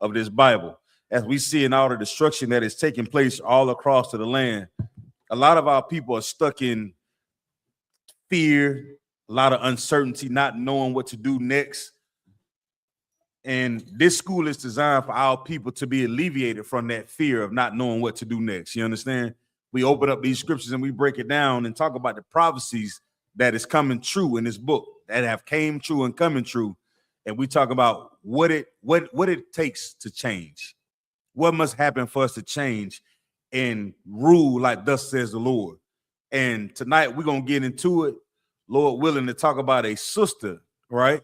of this Bible. As we see in all the destruction that is taking place all across to the land, a lot of our people are stuck in fear, a lot of uncertainty, not knowing what to do next. And this school is designed for our people to be alleviated from that fear of not knowing what to do next. You understand? We open up these scriptures and we break it down and talk about the prophecies that is coming true in this book, that have came true and coming true. And we talk about what it takes to change. What must happen for us to change and rule like thus says the Lord. And tonight we're going to get into it, Lord willing, to talk about a sister, right?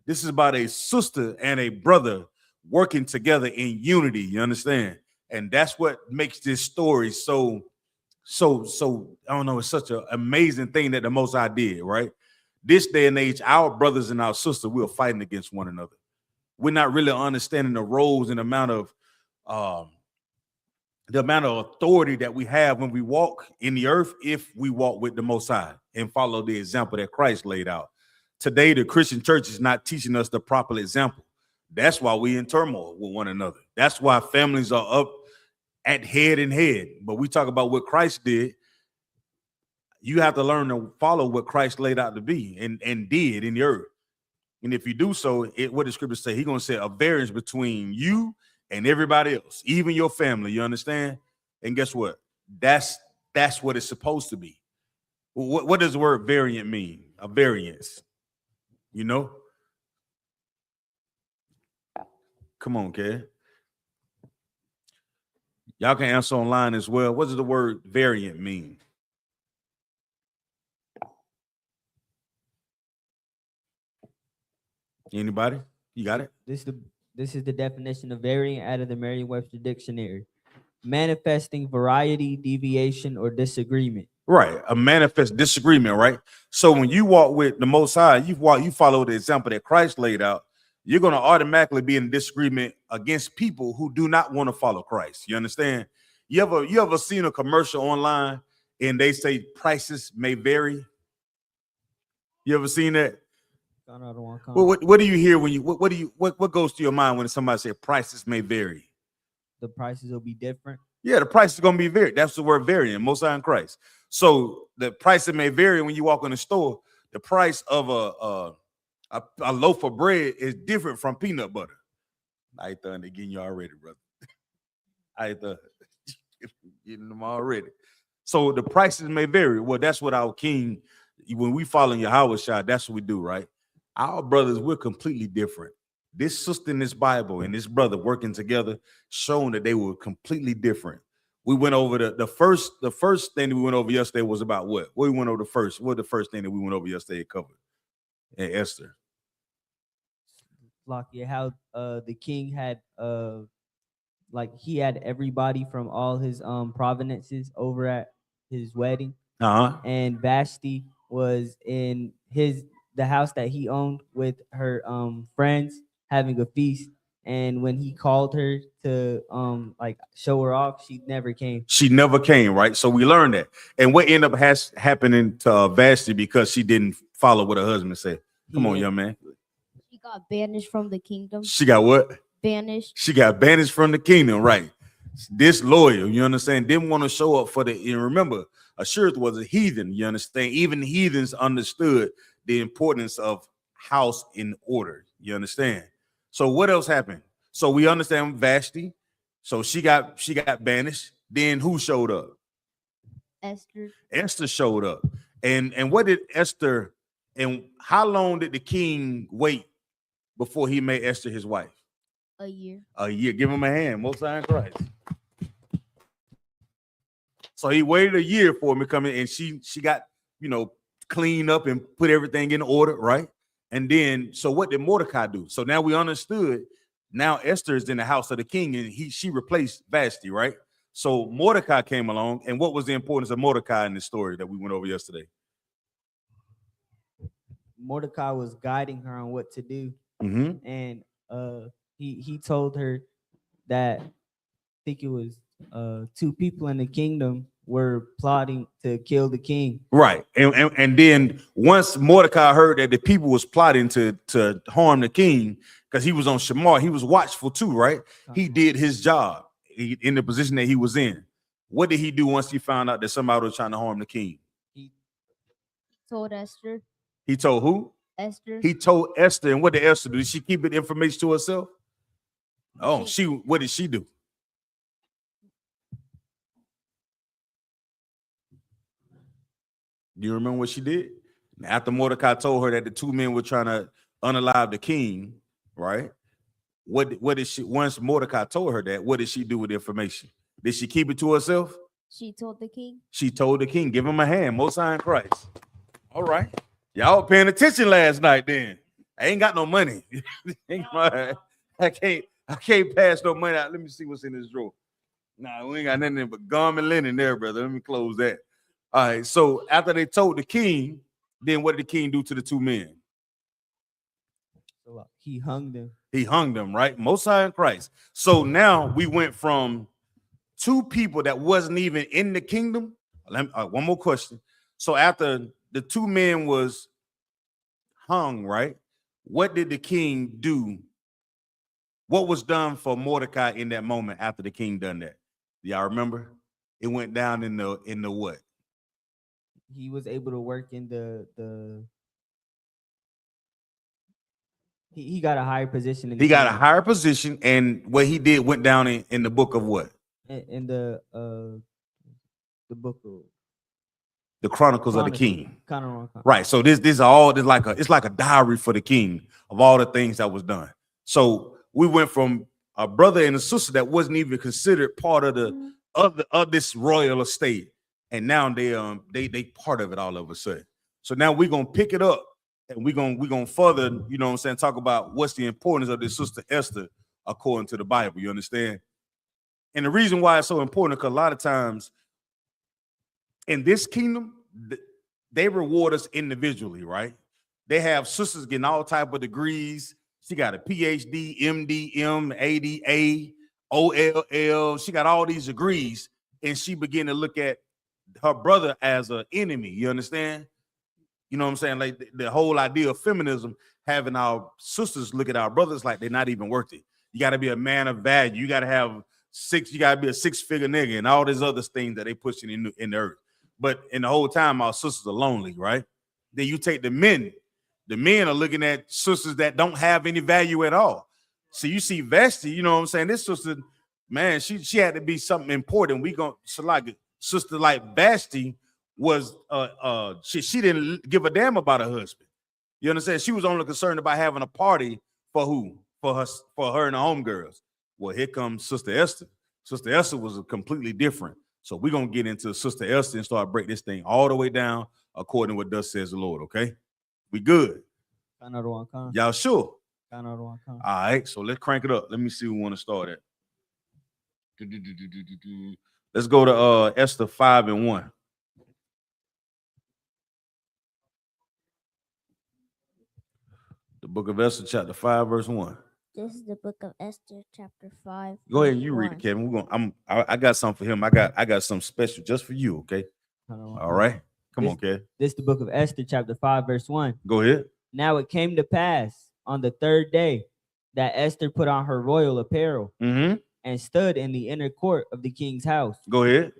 This is about a sister and a brother working together in unity, you understand? And that's what makes this story so, I don't know, it's such an amazing thing that the Most High did, right? This day and age, our brothers and our sisters, we're fighting against one another. We're not really understanding the roles and the amount of authority that we have when we walk in the earth, if we walk with the Most High and follow the example that Christ laid out. Today, the Christian church is not teaching us the proper example. That's why we're in turmoil with one another. That's why families are up at head and head. But we talk about what Christ did. You have to learn to follow what Christ laid out to be and did in the earth. And if you do so, what the scriptures say, he's going to say a variance between you and everybody else, even your family, you understand? And guess what? That's what it's supposed to be. What does the word variant mean? A variance. You know? Come on, kid. Y'all can answer online as well. What does the word variant mean? Anybody? You got it? This is the definition of variant out of the Merriam-Webster dictionary. Manifesting variety, deviation, or disagreement. Right, a manifest disagreement, right? So when you walk with the Most High, you follow the example that Christ laid out, you're going to automatically be in disagreement against people who do not want to follow Christ. You understand? You ever seen a commercial online and they say prices may vary? You ever seen that? Well, what do you hear when what goes to your mind when somebody say prices may vary? The prices will be different. Yeah, the price is going to be varied. That's the word variant, Most High in Christ. So the price may vary when you walk in the store. The price of a loaf of bread is different from peanut butter. I thought they're getting you already, brother. I thought getting them already. So the prices may vary. Well, that's what our King, when we follow Yahweh Shah, that's what we do, right? Our brothers, we're completely different. This sister in this Bible and this brother working together, showing that they were completely different. We went over the first thing that we went over yesterday was about what? What we went over the first? What the first thing that we went over yesterday covered? And Esther. Lakia, how the king had like he had everybody from all his provinces over at his wedding. And Vashti was in the house that he owned with her friends having a feast. And when he called her to like show her off, she never came. She never came, right? So we learned that. And what ended up happening to Vashti because she didn't follow what her husband said. Come on, young man. She got banished from the kingdom. She got what? Banished. She got banished from the kingdom, right? Disloyal, you understand? Didn't want to show up for and remember, Ashurth was a heathen, you understand? Even heathens understood the importance of house in order, you understand? So what else happened? So we understand Vashti. So she got banished. Then who showed up? Esther. Esther showed up. And what did Esther, and how long did the king wait before he made Esther his wife? A year. A year. Give him a hand. Most High in Christ. So he waited a year for him to come in, and she got, cleaned up and put everything in order, right? And then, so what did Mordecai do? So now we understood. Now Esther is in the house of the king, and she replaced Vashti, right? So Mordecai came along, and what was the importance of Mordecai in the story that we went over yesterday? Mordecai was guiding her on what to do, and he told her that I think it was 2 people in the kingdom were plotting to kill the king. Right. And then once Mordecai heard that the people was plotting to harm the king, because he was on Shamar, he was watchful too, right? He did his job in the position that he was in. What did he do once he found out that somebody was trying to harm the king? He told Esther. He told who? Esther. He told Esther. And what did Esther do? Did she keep the information to herself? Oh, what did she do? Do you remember what she did? After Mordecai told her that the two men were trying to unalive the king, right? What did she, once Mordecai told her that, what did she do with the information? Did she keep it to herself? She told the king. She told the king. Give him a hand. Most High in Christ. All right. Y'all paying attention last night then. I ain't got no money. I can't pass no money out. Let me see what's in this drawer. Nah, we ain't got nothing but gum and linen there, brother. Let me close that. All right. So after they told the king, then what did the king do to the two men? He hung them. He hung them, right? Most High in Christ. So now we went from two people that wasn't even in the kingdom. One more question. So after the two men was hung, right? What did the king do? What was done for Mordecai in that moment after the king done that? Y'all remember? It went down in the what? He was able to work in the he got a higher position. He got a higher position, and what he did went down in the book of what? In the book of the Chronicles of the King. Right. So this it's like a diary for the king of all the things that was done. So we went from a brother and a sister that wasn't even considered part of the of this royal estate, and now they part of it all of a sudden. So now we're gonna pick it up and we're gonna further, you know what I'm saying, talk about what's the importance of this sister Esther according to the Bible. You understand? And the reason why it's so important, because a lot of times in this kingdom, they reward us individually, right? They have sisters getting all type of degrees. She got a PhD, MD, ADA, OLL. She got all these degrees, and she began to look at her brother as an enemy. You understand? You know what I'm saying? Like the whole idea of feminism, having our sisters look at our brothers like they're not even worth it. You got to be a man of value. You got to have you got to be a six-figure nigga and all these other things that they pushing in the earth. But in the whole time, our sisters are lonely, right? Then you take the men. The men are looking at sisters that don't have any value at all. So you see Vashti, you know what I'm saying? This sister, man, she had to be something important. We gonna so like sister like Vashti was she didn't give a damn about her husband. You understand? She was only concerned about having a party for who? For her and the homegirls. Well, here comes Sister Esther. Sister Esther was completely different. So we're going to get into Sister Esther and start break this thing all the way down according to what thus says the Lord, okay? We good? Y'all sure? All right, so let's crank it up. Let me see who we want to start at. Let's go to Esther 5:1. The book of Esther, chapter 5, verse 1. This is the book of Esther, chapter 5. Go ahead and you read it, Kevin. I got something for him. I got something special just for you, okay? All right. Come on, Kevin. This is the book of Esther, chapter 5, verse 1. Go ahead. Now it came to pass on the third day that Esther put on her royal apparel and stood in the inner court of the king's house. Go ahead.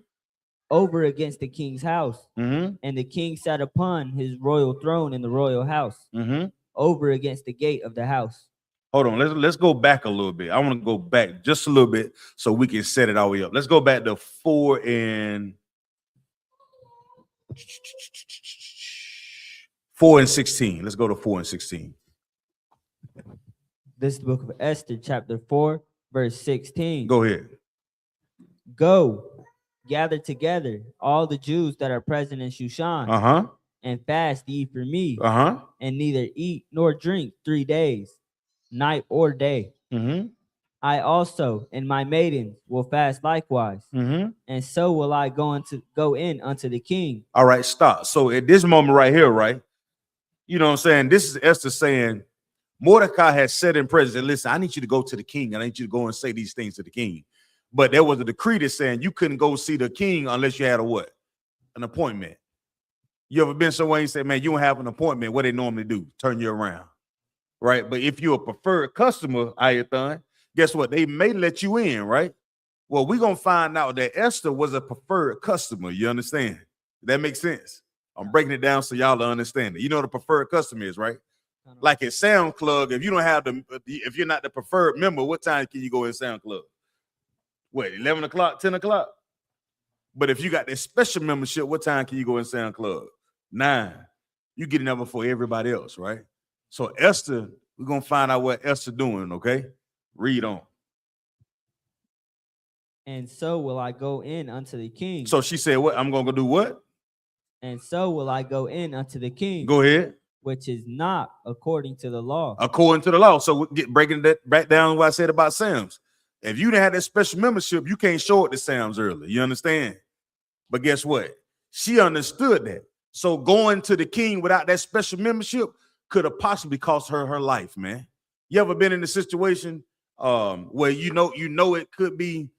Over against the king's house. And the king sat upon his royal throne in the royal house. Over against the gate of the house. Hold on, let's go back a little bit. I want to go back just a little bit so we can set it all the way up. Let's go back to 4 and 16. Let's go to 4 and 16. This is the book of Esther, chapter 4, verse 16. Go ahead. Go, gather together all the Jews that are present in Shushan, and fast ye for me, and neither eat nor drink 3 days. Night or day. I also and my maidens will fast likewise, and so will I go in unto the king. All right, stop. So at this moment right here, right, you know what I'm saying? This is Esther saying, Mordecai has said in presence, listen, I need you to go to the king, and I need you to go and say these things to the king. But there was a decree that saying you couldn't go see the king unless you had a what? An appointment. You ever been somewhere and you say, man, you don't have an appointment? What they normally do? Turn you around, right? But if you're a preferred customer, Ayathan, guess what? They may let you in, right? Well, we're going to find out that Esther was a preferred customer. You understand? That makes sense. I'm breaking it down so y'all understand it. You know what a preferred customer is, right? Like at Sound Club, if you don't have if you're not the preferred member, what time can you go in Sound Club? What, 11 o'clock, 10 o'clock? But if you got that special membership, what time can you go in Sound Club? 9. You get in before everybody else, right? So Esther, we're going to find out what Esther doing, okay? Read on. And so will I go in unto the king. So she said, what? I'm going to go do what? And so will I go in unto the king. Go ahead. Which is not according to the law. According to the law. So we're breaking that back down what I said about Sam's. If you didn't have that special membership, you can't show it to Sam's early. You understand? But guess what? She understood that. So going to the king without that special membership could have possibly cost her her life, man. You ever been in a situation where you know it could be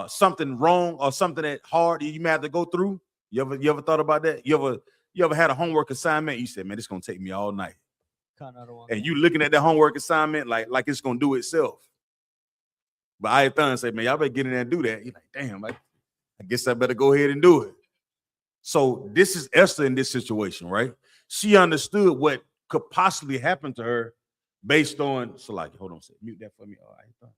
something wrong or something that hard you may have to go through? You ever thought about that? You ever had a homework assignment? You said, man, it's gonna take me all night. And you looking at the homework assignment like it's gonna do itself. But I thought say, man, y'all better get in there and do that. You're like, damn, I guess I better go ahead and do it. So this is Esther in this situation, right? She understood what could possibly happen to her based on, so like, hold on, mute that for me. All right.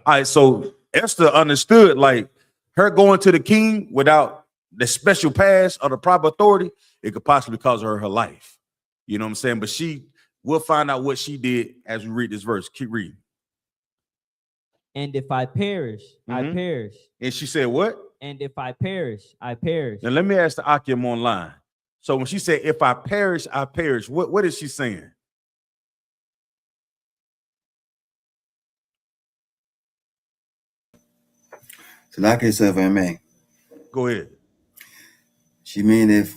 All right, so Esther understood like her going to the king without the special pass or the proper authority, it could possibly cause her life. You know what I'm saying? But we'll find out what she did as we read this verse. Keep reading. And if I perish, I perish. And she said what? And if I perish, I perish. Now let me ask the Akim online. So when she said, if I perish, I perish, what is she saying? So like I said, if I may. Go ahead. She mean if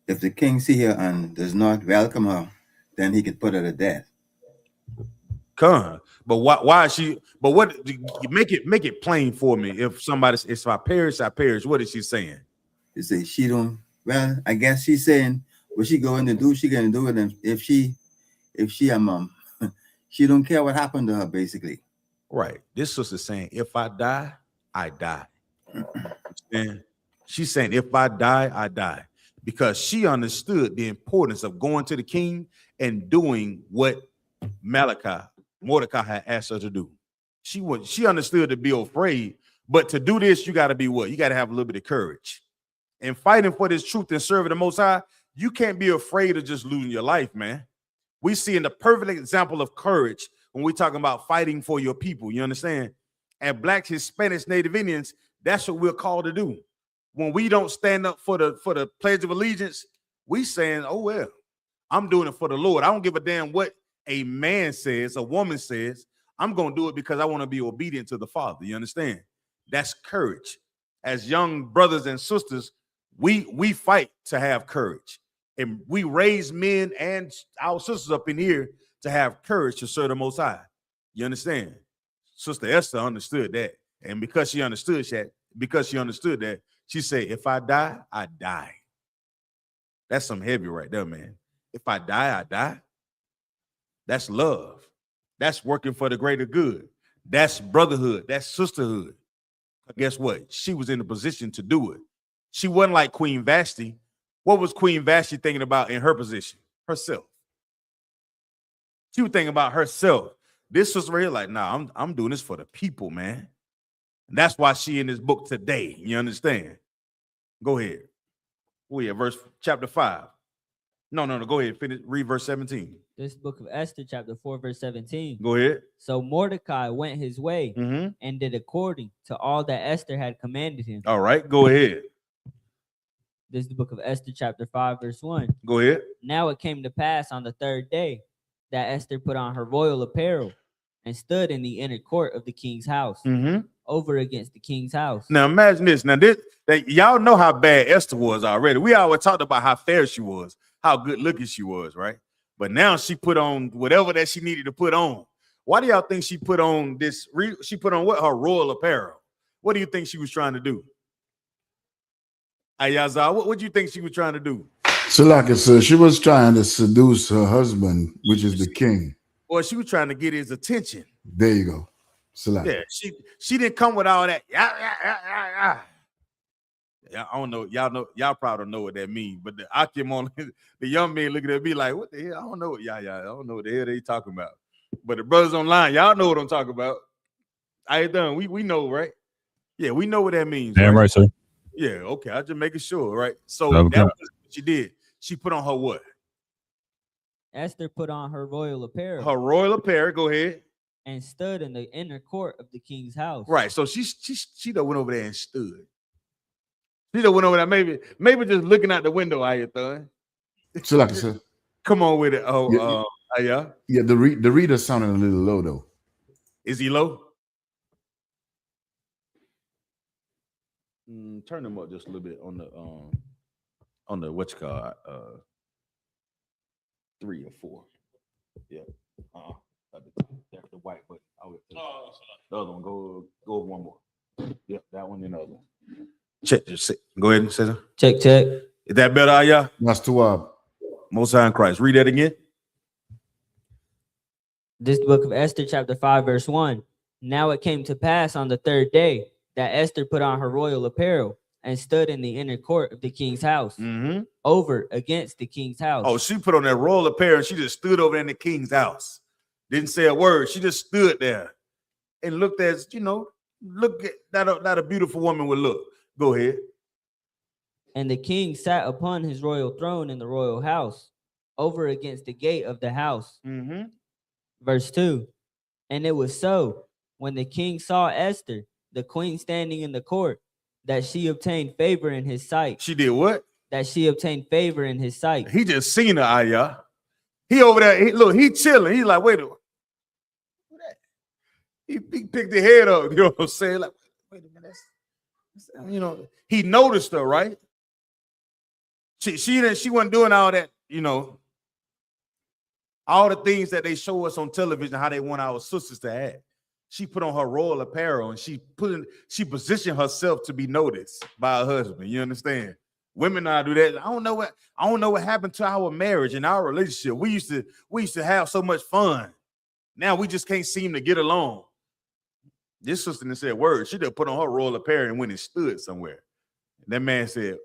the king see her and does not welcome her, then he could put her to death. But why is she? But what? Make it plain for me. If I perish, I perish. What is she saying? You say she don't. Well, I guess she's saying what she going to do. She gonna do it, and if she she don't care what happened to her, basically. Right. This sister saying, if I die, I die. And she's saying, if I die, I die, because she understood the importance of going to the king and doing what Mordecai had asked her to do. She understood to be afraid, but to do this, you got to be what? You got to have a little bit of courage. And fighting for this truth and serving the Most High, you can't be afraid of just losing your life, man. We see in the perfect example of courage when we're talking about fighting for your people, you understand? And Blacks, Hispanics, Native Indians, that's what we're called to do. When we don't stand up for the Pledge of Allegiance, we saying, oh, well, I'm doing it for the Lord. I don't give a damn what a man says, a woman says. I'm going to do it because I want to be obedient to the Father. You understand? That's courage. As young brothers and sisters, we fight to have courage. And we raise men and our sisters up in here to have courage to serve the Most High. You understand? Sister Esther understood that. And because she understood that, she said, if I die, I die. That's some heavy right there, man. If I die, I die. That's love. That's working for the greater good. That's brotherhood. That's sisterhood. But guess what? She was in a position to do it. She wasn't like Queen Vashti. What was Queen Vashti thinking about in her position? Herself. She was thinking about herself. This was really like, nah, I'm doing this for the people, man. And that's why she in this book today. You understand? Go ahead. We at chapter 5. No. Go ahead. Finish. Read verse 17. This book of Esther, chapter 4, verse 17. Go ahead. So Mordecai went his way and did according to all that Esther had commanded him. All right. Go ahead. This is the book of Esther, chapter 5, verse 1. Go ahead. Now it came to pass on the third day that Esther put on her royal apparel and stood in the inner court of the king's house, over against the king's house. Now imagine this. Now y'all know how bad Esther was already. We always talked about how fair she was, how good looking she was, right? But now she put on whatever that she needed to put on. Why do y'all think she put on this? She put on what? Her royal apparel. What do you think she was trying to do? Ayazah, what do you think she was trying to do? So like I said, she was trying to seduce her husband, which is the king. Or she was trying to get his attention. There you go. So yeah, she didn't come with all that. Yeah, I don't know. Y'all probably don't know what that means. But the Akim on the young man looking at me like, what the hell? I don't know what I don't know what the hell they talking about. But the brothers online, y'all know what I'm talking about. I ain't done. We know, right? Yeah, we know what that means. Damn right, sir. Yeah, okay. I just making sure, right? So that was what she did. She put on her what? Esther put on her royal apparel. Her royal apparel. Go ahead. And stood in the inner court of the king's house. Right. So she done went over there and stood. She done went over there. Maybe just looking out the window. How you doing? So like I said, come on with it. Oh, yeah. Yeah. The reader sounded a little low though. Is he low? Turn them up just a little bit on the what you call 3 or 4. Yeah. That's the white button. The other one. Go over one more. Yep, that one and the other one. Check. Go ahead and say that. Check. Is that better, Ayah? That's too Most High in Christ. Read that again. This book of Esther, chapter 5, verse 1. Now it came to pass on the third day that Esther put on her royal apparel and stood in the inner court of the king's house, over against the king's house. Oh, she put on that royal apparel and she just stood over in the king's house. Didn't say a word. She just stood there and looked as, look at that a beautiful woman would look. Go ahead. And the king sat upon his royal throne in the royal house, over against the gate of the house. Verse 2. And it was so, when the king saw Esther, the queen standing in the court, that she obtained favor in his sight. She did what? That she obtained favor in his sight. He just seen her, Ayah. He over there, he chilling. He's like, wait a minute. He picked the head up, you know what I'm saying? Like, wait a minute. He noticed her, right? She wasn't doing all that, all the things that they show us on television, how they want our sisters to act. She put on her royal apparel and she positioned herself to be noticed by her husband. You understand? Women now do that. I don't know what happened to our marriage and our relationship. We used to have so much fun. Now we just can't seem to get along. This sister didn't say a word. She just put on her royal apparel and went and stood somewhere. And that man said,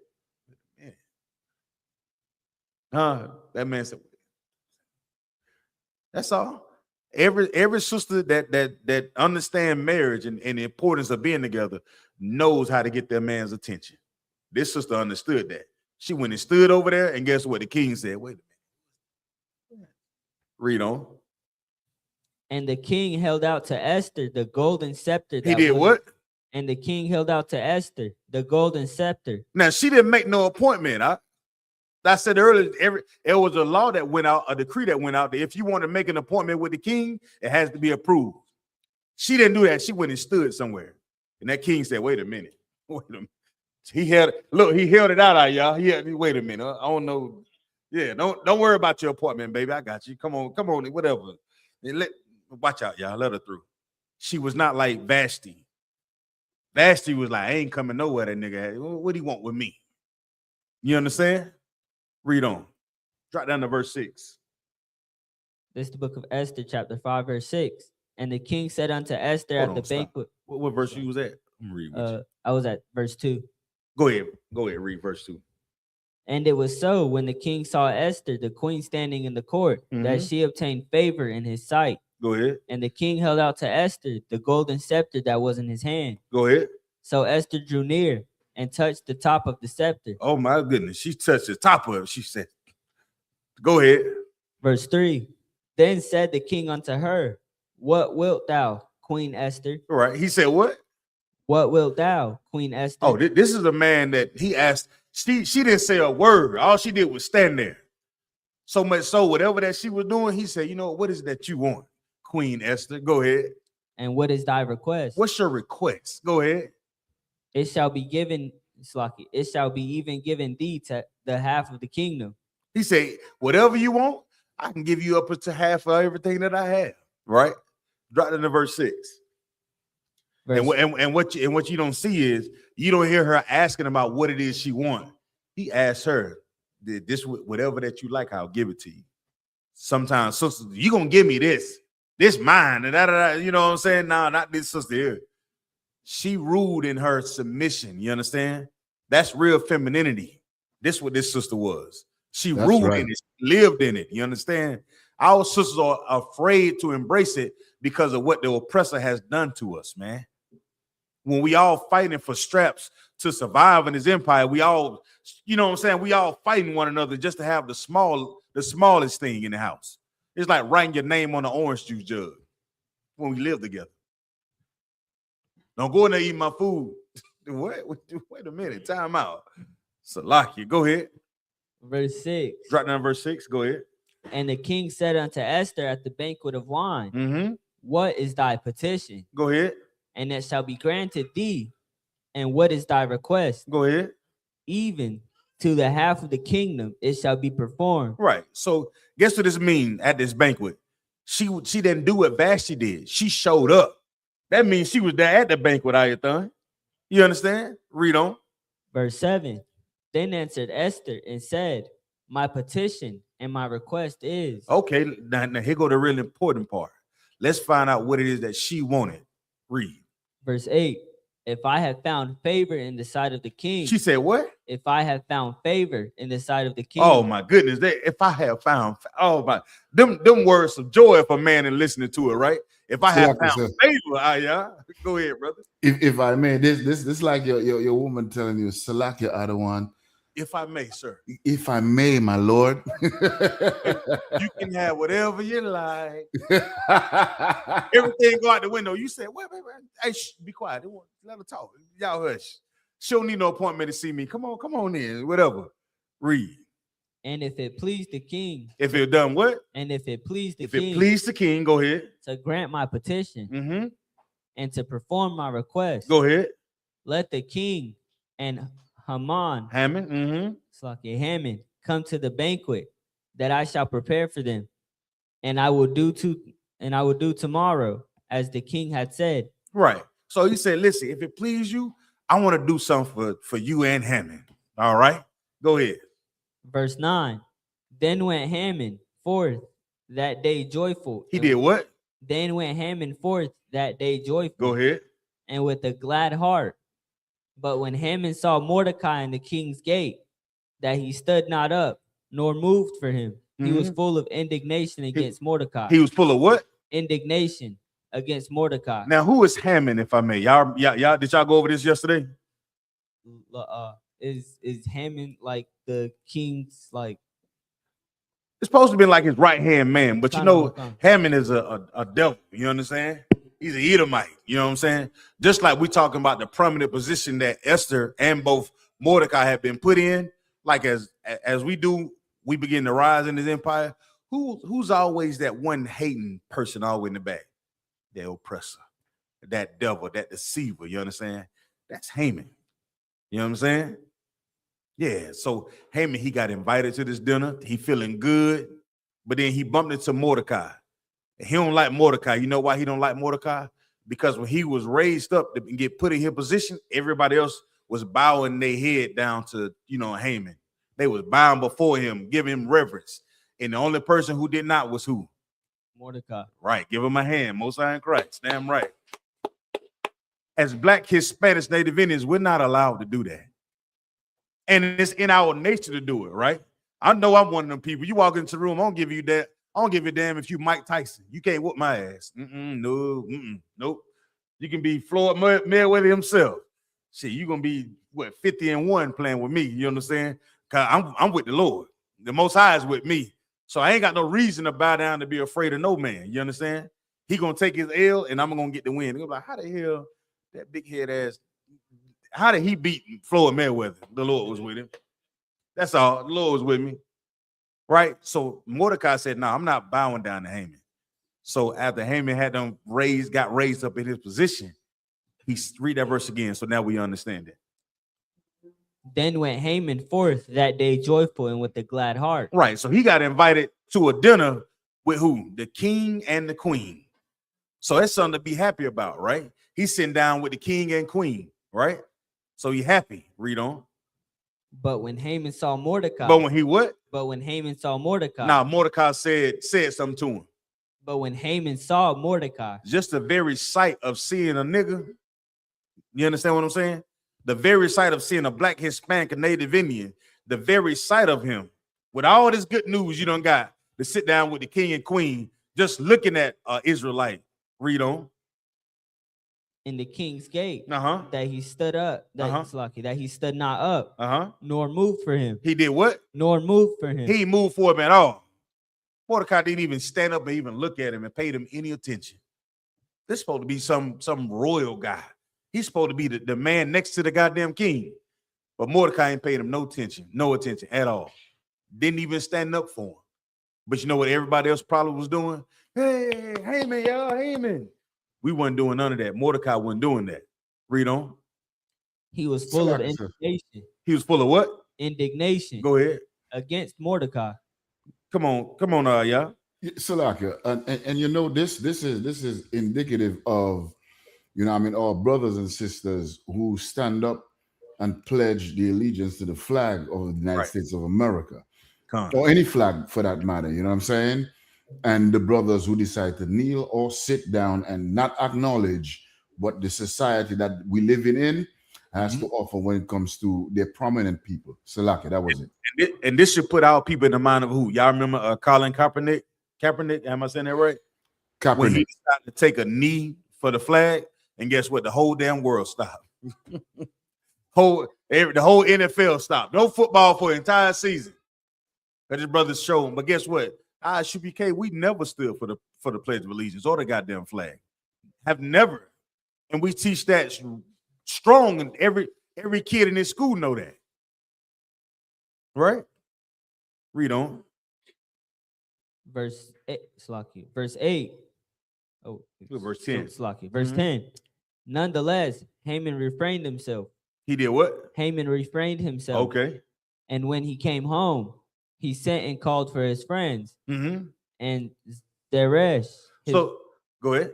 that man said, that's all. Every sister that understand marriage and the importance of being together knows how to get their man's attention. This sister understood that. She went and stood over there, and guess what? The king said, wait a minute. Read on. And the king held out to Esther the golden scepter. He did what? And the king held out to Esther the golden scepter. Now, she didn't make no appointment. I said earlier, there was a law that went out, a decree that went out that if you want to make an appointment with the king, it has to be approved. She didn't do that. She went and stood somewhere. And that king said, wait a minute. He held it out, y'all. Wait a minute. I don't know. Yeah, don't worry about your appointment, baby. I got you. Come on, whatever. Watch out, y'all. Let her through. She was not like Vashti. Vashti was like, I ain't coming nowhere, that nigga. What do you want with me? You understand? Read on. Drop down to verse 6. This is the book of Esther, chapter 5, verse 6. And the king said unto Esther at the banquet. What verse you was at? I'm reading. I was at verse 2. Go ahead, read verse 2. And it was so, when the king saw Esther, the queen standing in the court, that she obtained favor in his sight. Go ahead. And the king held out to Esther the golden scepter that was in his hand. Go ahead. So Esther drew near and touched the top of the scepter. Oh my goodness. She touched the top of it. She said, Go ahead. Verse 3. Then said the king unto her, what wilt thou, Queen Esther? All right. He said, what? What wilt thou, Queen Esther? Oh, this is a man that he asked. She didn't say a word. All she did was stand there. So much so, whatever that she was doing, he said, you know, what is it that you want, Queen Esther? Go ahead. And what is thy request? What's your request? Go ahead. It shall be given, Slaki, it shall be even given thee to the half of the kingdom. He said, whatever you want, I can give you up to half of everything that I have. Right? Drop into verse 6. And what you don't see is you don't hear her asking about what it is she wants. He asked her, this whatever that you like, I'll give it to you. Sometimes, sister, you gonna give me this mine, and you know what I'm saying? No, not this sister here. She ruled in her submission. You understand? That's real femininity. This what this sister was. She ruled in it, she lived in it. You understand? Our sisters are afraid to embrace it because of what the oppressor has done to us, man. When we all fighting for straps to survive in his empire, we all, you know what I'm saying? We all fighting one another just to have the smallest thing in the house. It's like writing your name on an orange juice jug when we live together. Don't go in there eat my food. What? Wait a minute. Time out. Salakia, go ahead. Verse 6. Drop down verse 6. Go ahead. And the king said unto Esther at the banquet of wine, what is thy petition? Go ahead. And it shall be granted thee. And what is thy request? Go ahead. Even to the half of the kingdom it shall be performed. Right. So guess what this means at this banquet? She didn't do what Vashti did. She showed up. That means she was there at the banquet, Ayathan. You understand? Read on. Verse 7. Then answered Esther and said, my petition and my request is. Okay, now here go the really important part. Let's find out what it is that she wanted. Read. Verse 8. If I have found favor in the sight of the king. She said what? If I have found favor in the sight of the king. Oh my goodness. If I have found, oh my, them words of joy for man and listening to it, right? If I have found favor, go ahead, brother. If I may, this like your woman telling you, Salakia Adawan. If I may, sir. If I may, my lord. You can have whatever you like. Everything go out the window. You say, wait. Hey, be quiet. Let her talk. Y'all hush. She don't need no appointment to see me. Come on in. Whatever. Read. And if it please the king. If it done what? And if it please the king. If it please the king, go ahead. To grant my petition. And to perform my request. Go ahead. Let the king and Haman, Haman, come to the banquet that I shall prepare for them, and I will do tomorrow as the king had said. Right. So he said, listen, if it please you, I want to do something for you and Haman. All right. Go ahead. Verse 9. Then went Haman forth that day joyful. He did what? Then went Haman forth that day joyful. Go ahead. And with a glad heart. But when Haman saw Mordecai in the king's gate, that he stood not up, nor moved for him, he was full of indignation against Mordecai. He was full of what? Indignation against Mordecai. Now, who is Haman, if I may? Y'all, did y'all go over this yesterday? Is Haman like the king's like? It's supposed to be like his right-hand man, but you know, Haman is a devil. You understand? He's an Edomite. You know what I'm saying? Just like we talking about the prominent position that Esther and both Mordecai have been put in. Like as we begin to rise in his empire. Who's always that one hating person always in the back? The oppressor, that devil, that deceiver. You understand? That's Haman. You know what I'm saying? Yeah. So Haman, he got invited to this dinner. He feeling good, but then he bumped into Mordecai. He don't like Mordecai. You know why he don't like Mordecai? Because when he was raised up to get put in his position, everybody else was bowing their head down to, Haman. They was bowing before him, giving him reverence. And the only person who did not was who? Mordecai. Right. Give him a hand. Most High in Christ. Damn right. As Black, Hispanics, Native Indians, we're not allowed to do that. And it's in our nature to do it, right? I know I'm one of them people. You walk into the room, I don't give you that. I don't give a damn if you Mike Tyson. You can't whoop my ass. Nope. You can be Floyd Mayweather himself. Shit, you gonna be 50-1 playing with me. You understand? Cause I'm with the Lord. The Most High is with me. So I ain't got no reason to bow down to be afraid of no man. You understand? He gonna take his L and I'm gonna get the win. They're like, how the hell that big head ass, how did he beat Floyd Mayweather? The Lord was with him. That's all. The Lord was with me. Right? So Mordecai said, no, I'm not bowing down to Haman. So after Haman had them got raised up in his position, he read that verse again. So now we understand it. Then went Haman forth that day joyful and with a glad heart. Right. So he got invited to a dinner with who? The king and the queen. So that's something to be happy about, right? He's sitting down with the king and queen, right? So he happy. Read on. But when Haman saw Mordecai. But when he what? But when Haman saw Mordecai. Now Mordecai said something to him. But when Haman saw Mordecai. Just the very sight of seeing a nigga. You understand what I'm saying? The very sight of seeing a black Hispanic or Native Indian, the very sight of him, with all this good news you done got to sit down with the king and queen, just looking at Israelite. Read on. In the king's gate, that he stood up, that he stood not up, nor moved for him. He did what? Nor moved for him. He moved for him at all. Mordecai didn't even stand up and even look at him and paid him any attention. This is supposed to be some royal guy. He's supposed to be the man next to the goddamn king. But Mordecai ain't paid him no attention at all. Didn't even stand up for him. But you know what everybody else probably was doing? Hey, Haman, y'all, Haman. We wasn't doing none of that. Mordecai wasn't doing that. Read on. He was full of indignation. He was full of what? Indignation. Go ahead. Against Mordecai. Come on, y'all. Salaka, and you know this is indicative of, you know, I mean, our brothers and sisters who stand up and pledge the allegiance to the flag of the United States of America, or any flag for that matter. You know what I'm saying? And the brothers who decide to kneel or sit down and not acknowledge what the society that we live in has to offer when it comes to their prominent people. Salaki, that was it. And this should put our people in the mind of who? Y'all remember Colin Kaepernick? Kaepernick, am I saying that right? Kaepernick. When he decided to take a knee for the flag, and guess what? The whole damn world stopped. The whole NFL stopped. No football for the entire season. Because his brothers showed him. But guess what? SUPK, we never stood for the Pledge of Allegiance or the goddamn flag. Have never. And we teach that strong, and every kid in this school know that. Right? Read on. Verse 8. Verse 8. Oh, verse 10. Verse 10. Nonetheless, Haman refrained himself. He did what? Haman refrained himself. Okay. And when he came home, he sent and called for his friends. And Zeresh. So go ahead.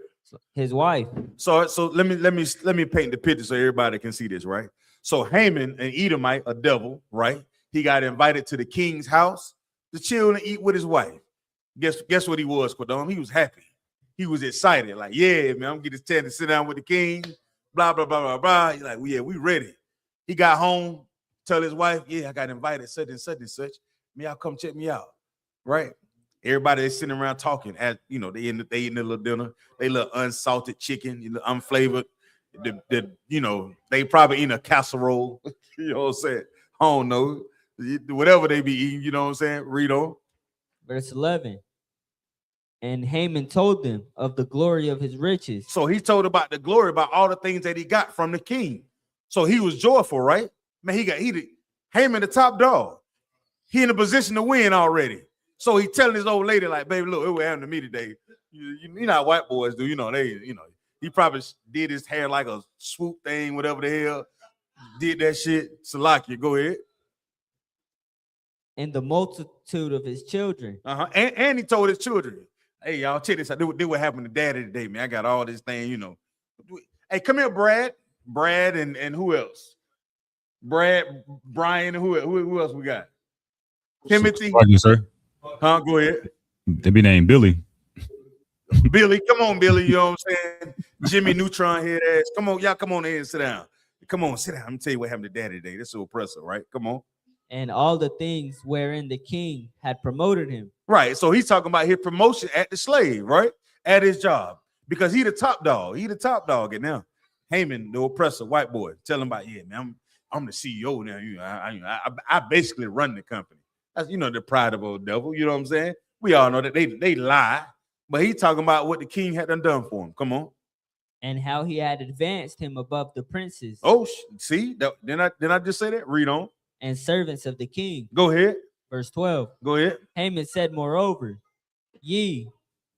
His wife. So let me paint the picture so everybody can see this, right? So Haman, an Edomite, a devil, right? He got invited to the king's house to chill and eat with his wife. Guess what he was, Quadom? He was happy. He was excited. Like, yeah, man, I'm getting this chance to sit down with the king. Blah, blah, blah, blah, blah. He's like, well, yeah, we ready. He got home, tell his wife, yeah, I got invited, such and such and such. May y'all come check me out, right? Everybody is sitting around talking. As you know, they eating a little dinner. They little unsalted chicken, unflavored. They probably eating a casserole. You know what I'm saying? I don't know. Whatever they be eating, you know what I'm saying? Read on. Verse 11. And Haman told them of the glory of his riches. So he told about the glory, about all the things that he got from the king. So he was joyful, right? Man, Haman the top dog. He in a position to win already. So he telling his old lady, like, baby, look, it what happened to me today. You know how white boys do, he probably did his hair like a swoop thing, whatever the hell. Did that shit. Salakia, go ahead. And the multitude of his children. And he told his children, hey, y'all, check this out. Do what happened to daddy today, man. I got all this thing, Hey, come here, Brad. Brad and who else? Brad, Brian, and who else we got? Timothy. Pardon, sir. Go ahead. They be named Billy. Billy, come on, Billy. You know what I'm saying? Jimmy Neutron head ass. Come on, y'all, come on in and sit down. Come on, sit down. Let me tell you what happened to daddy today. This is so oppressive, right? Come on. And all the things wherein the king had promoted him. Right. So he's talking about his promotion at the slave, right? At his job. Because he the top dog. He the top dog. And now Haman, the oppressor, white boy, tell him about, yeah, man, I'm the CEO now. I basically run the company. That's, you know, the pride of old devil. You know what I'm saying? We all know that they lie, but he talking about what the king had done for him. Come on. And how he had advanced him above the princes. Oh, see, didn't I just say that? Read on. And servants of the king. Go ahead. Verse 12. Go ahead. Haman said, moreover, ye,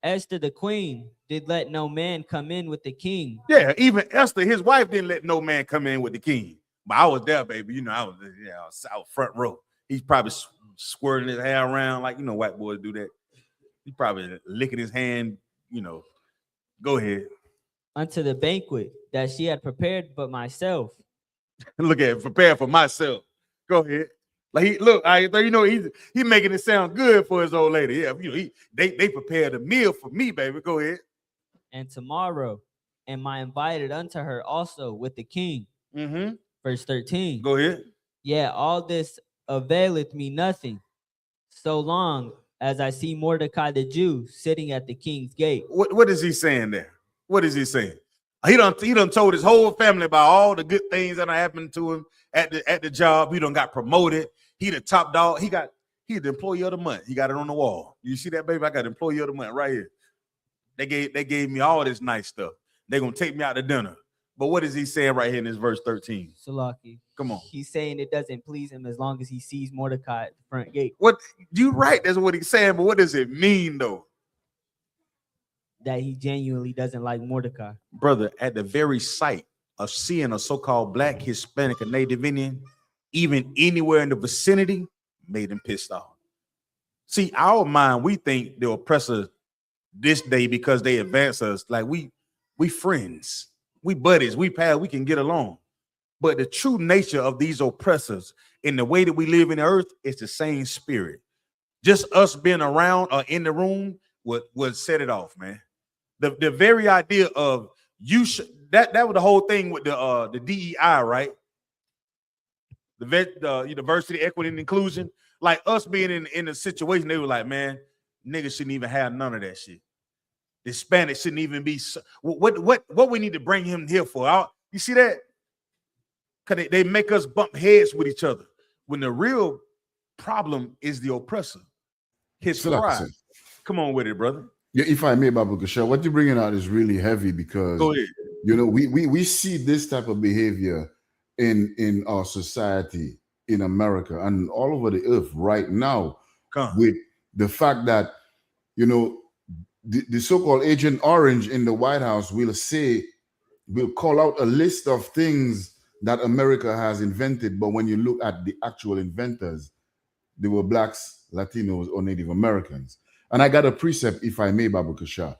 Esther the queen, did let no man come in with the king. Yeah, even Esther, his wife, didn't let no man come in with the king. But I was there, baby. You know, I was out front row. He's probably squirting his hair around like, you know, white boys do that. He probably licking his hand, you know. Go ahead. Unto the banquet that she had prepared but myself. Look at it, prepare for myself. Go ahead. Like you know, he making it sound good for his old lady. Yeah, you know, they prepared a meal for me, baby. Go ahead. And tomorrow am I invited unto her also with the king. Mm-hmm. Verse 13. Go ahead. Yeah, all this availeth me nothing, so long as I see Mordecai the Jew sitting at the king's gate. What is he saying there? What is he saying? He done told his whole family about all the good things that happened to him at the job. He done got promoted. He the top dog. He the employee of the month. He got it on the wall. You see that, baby? I got employee of the month right here. They gave me all this nice stuff. They're gonna take me out to dinner. But what is he saying right here in this verse 13? Salaki. Come on. He's saying it doesn't please him as long as he sees Mordecai at the front gate. What you right? That's what he's saying. But what does it mean though? That he genuinely doesn't like Mordecai. Brother, at the very sight of seeing a so-called Black, Hispanic, or Native Indian, even anywhere in the vicinity, made him pissed off. See, our mind, we think the oppressor this day because they advance us, like we friends, we buddies, we pals, we can get along. But the true nature of these oppressors in the way that we live in the earth is the same spirit. Just us being around or in the room would set it off, man. The very idea of that was the whole thing with the DEI, right? The diversity, equity, and inclusion. Like us being in a situation, they were like, man, niggas shouldn't even have none of that shit. The Hispanic shouldn't even be. What we need to bring him here for? You see that? Because they make us bump heads with each other when the real problem is the oppressor. His pride. Come on with it, brother. Yeah, if I may, Babu Kasha, what you're bringing out is really heavy because, you know, we see this type of behavior in our society in America and all over the earth right now with the fact that, you know, the so-called Agent Orange in the White House will call out a list of things that America has invented. But when you look at the actual inventors, they were Blacks, Latinos, or Native Americans. And I got a precept, if I may, Babu Kasha.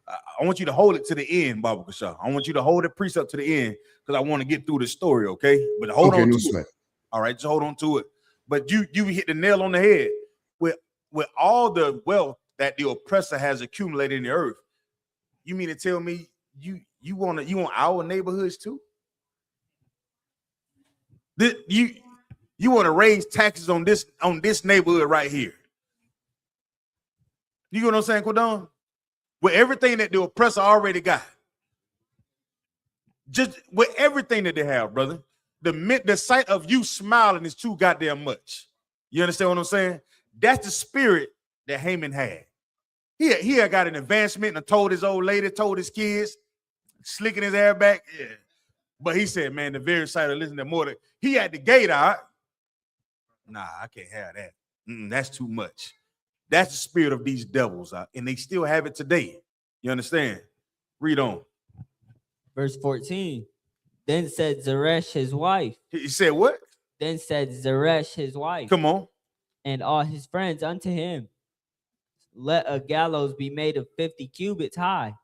I want you to hold it to the end, Babu Kasha. I want you to hold the precept to the end because I want to get through the story, okay? But hold on to it. All right, just hold on to it. But you hit the nail on the head with all the wealth that the oppressor has accumulated in the earth. You mean to tell me you want our neighborhoods too? You want to raise taxes on this neighborhood right here? You know what I'm saying, Quadon? With everything that the oppressor already got. Just with everything that they have, brother. The sight of you smiling is too goddamn much. You understand what I'm saying? That's the spirit that Haman had. He had got an advancement and told his old lady, told his kids, slicking his hair back. Yeah. But he said, man, the very sight of listening to Mordecai, he had the gate out. Nah, I can't have that. That's too much. That's the spirit of these devils, and they still have it today. You understand? Read on. Verse 14. Then said Zeresh his wife. He said what? Then said Zeresh his wife. Come on. And all his friends unto him. Let a gallows be made of 50 cubits high.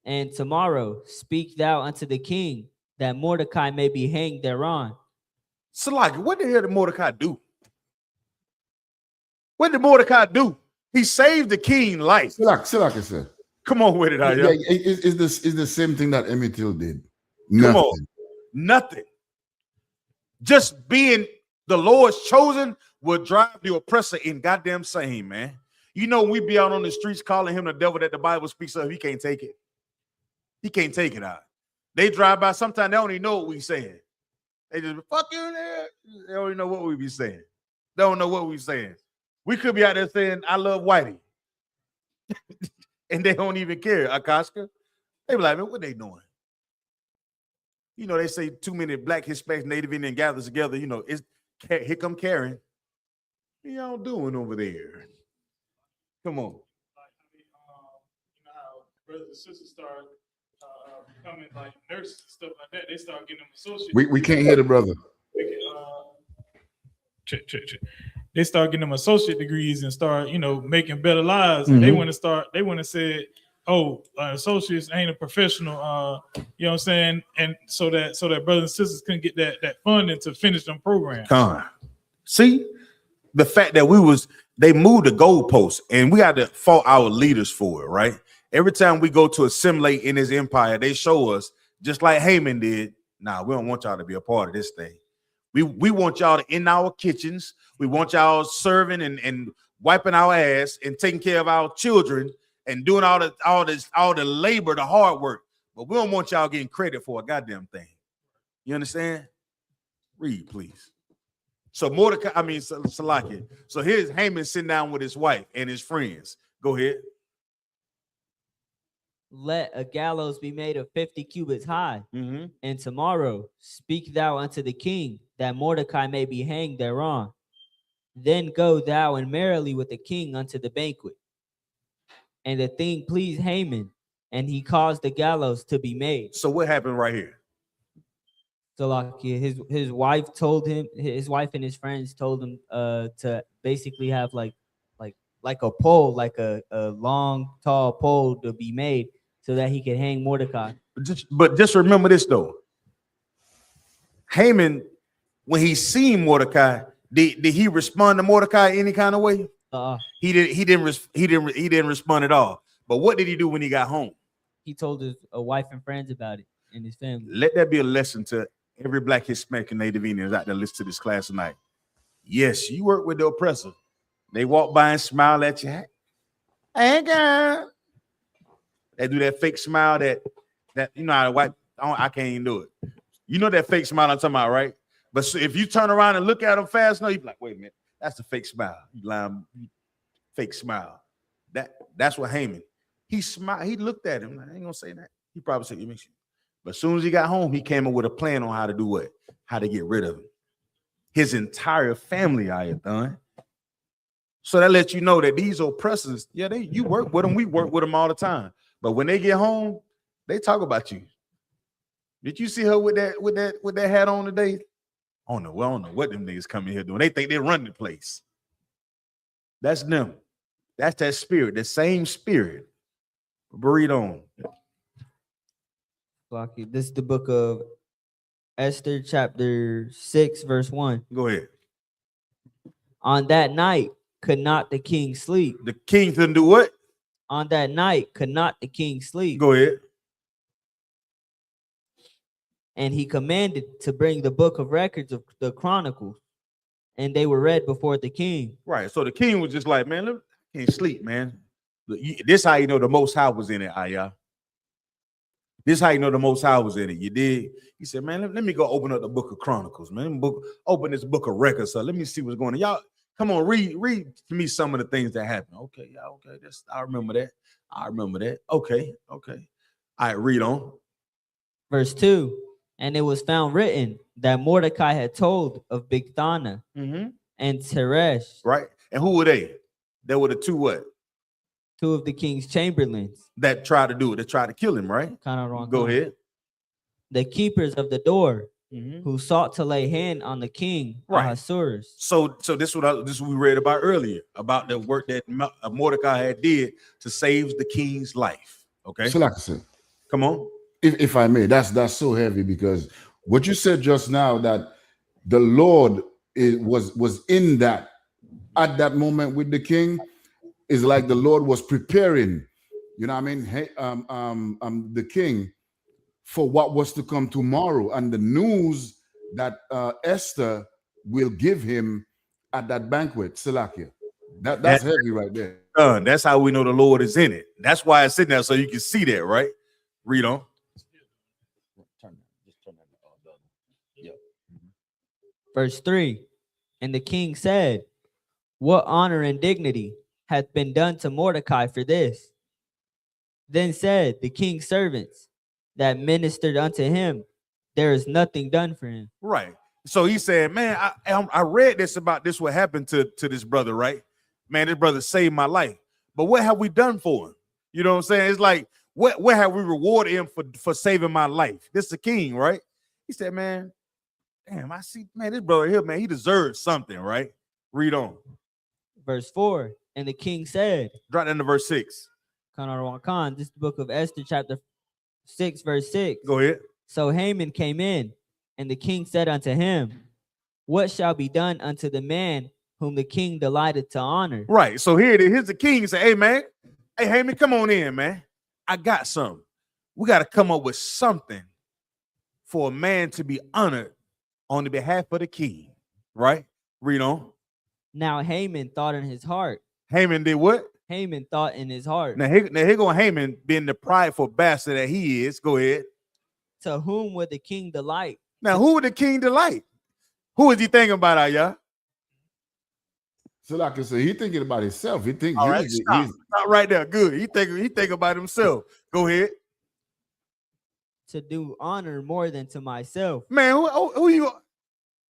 And tomorrow speak thou unto the king that Mordecai may be hanged thereon. Salaki, what the hell did Mordecai do? What did Mordecai do? He saved the king life. Salaki said. Come on with it, yeah, it's the same thing that Emmett Till did. Come on. Nothing. Just being the Lord's chosen will drive the oppressor in goddamn insane, man. You know, we be out on the streets calling him the devil that the Bible speaks of. He can't take it. He can't take it out. They drive by. Sometimes they don't even know what we saying. They just fuck you there. They don't even know what we be saying. They don't know what we saying. We could be out there saying, I love Whitey. And they don't even care, Akaska. They be like, man, what they doing? You know, they say too many Black, Hispanic, Native Indian gathers together. You know, it's here come Karen. What y'all doing over there? Come on. You know how brothers and sisters start becoming like nurses and stuff like that. They start getting them associates. We can't hear the brother. They start getting them associate degrees and start, you know, making better lives. And they want to say, oh, associates ain't a professional, you know what I'm saying? And so that brothers and sisters can get that funding to finish them programs. See, the fact that they moved the goalposts and we had to fault our leaders for it, right? Every time we go to assimilate in his empire, they show us, just like Haman did, nah, we don't want y'all to be a part of this thing. We want y'all in our kitchens. We want y'all serving and wiping our ass and taking care of our children and doing all the labor, the hard work. But we don't want y'all getting credit for a goddamn thing. You understand? Read, please. So Salakia. So here's Haman sitting down with his wife and his friends. Go ahead. Let a gallows be made of 50 cubits high. Mm-hmm. And tomorrow speak thou unto the king, that Mordecai may be hanged thereon. Then go thou and merrily with the king unto the banquet. And the thing pleased Haman, and he caused the gallows to be made. So what happened right here? So like his wife told him, his wife and his friends told him to basically have like a pole, like a long, tall pole to be made so that he could hang Mordecai. But just remember this though. Haman, when he seen Mordecai, did he respond to Mordecai any kind of way? He didn't respond at all. But what did he do when he got home? He told his wife and friends about it and his family. Let that be a lesson to every Black, Hispanic, and Native Indians out there listen to this class tonight. Yes, you work with the oppressor. They walk by and smile at you. Hey, girl. They do that fake smile that you know how to wipe. I can't even do it. You know that fake smile I'm talking about, right? But so if you turn around and look at them fast enough, you be like, wait a minute, that's the fake smile. You lying, fake smile. That's what Haman. He smiled. He looked at him. I ain't gonna say that. He probably said, "You mentioned." But as soon as he got home, he came up with a plan on how to do what? How to get rid of him. His entire family, I had done. So that lets you know that these oppressors, yeah, you work with them. We work with them all the time. But when they get home, they talk about you. Did you see her with that hat on today? I don't know what them niggas come in here doing. They think they run the place. That's them. That's that spirit, the same spirit. Read on. This is the book of Esther, chapter 6, verse 1. Go ahead. On that night, could not the king sleep? The king couldn't do what? On that night, could not the king sleep? Go ahead. And he commanded to bring the book of records of the Chronicles, and they were read before the king. Right. So the king was just like, man, look, I can't sleep, man. This how you know the Most High was in it, Ayah. This how you know the Most High was in it. You did. He said, man, let me go open up the book of Chronicles, man. Open this book of records. So let me see what's going on. Y'all, come on, read to me some of the things that happened. Okay, yeah, okay. I remember that. Okay. All right, read on. Verse 2. And it was found written that Mordecai had told of Bigthana and Teresh. Right. And who were they? They were the two what? Two of the king's chamberlains. That tried to do it. They tried to kill him, right? Kind of wrong. Go ahead. The keepers of the door who sought to lay hand on the king, Ahasuerus. So this is what we read about earlier, about the work that Mordecai had did to save the king's life. Okay. So like I said, come on. If I may, that's so heavy, because what you said just now, that the Lord was in that at that moment with the king, is like the Lord was preparing, you know what I mean? Hey, the king for what was to come tomorrow, and the news that Esther will give him at that banquet, Salakia. That's heavy right there. That's how we know the Lord is in it. That's why it's sitting there, so you can see that, right? Read on. Verse 3. And the king said, what honor and dignity hath been done to Mordecai for this? Then said the king's servants that ministered unto him, there is nothing done for him. Right. So he said, man, I read this about this, what happened to this brother, right? Man, this brother saved my life. But what have we done for him? You know what I'm saying? It's like, what have we rewarded him for saving my life? This is the king, right? He said, man, damn, I see, man, this brother here, man, he deserves something, right? Read on. Verse 4, and the king said, Drop down to verse 6. This is the book of Esther, chapter 6, verse 6. Go ahead. So Haman came in, and the king said unto him, what shall be done unto the man whom the king delighted to honor? Right. So here it is. Here's the king. Say, hey, man. Hey, Haman, come on in, man. I got something. We got to come up with something for a man to be honored on the behalf of the king. Right? Read on. Now Haman thought in his heart. Haman did what? Haman thought in his heart. Now here go Haman, being the prideful bastard that he is. Go ahead. To whom would the king delight? Now, who would the king delight? Who is he thinking about, Ayah? So like I said, he thinking about himself. He thinks all right, stop right there. Good. He think about himself. Go ahead. To do honor more than to myself. Man, who you?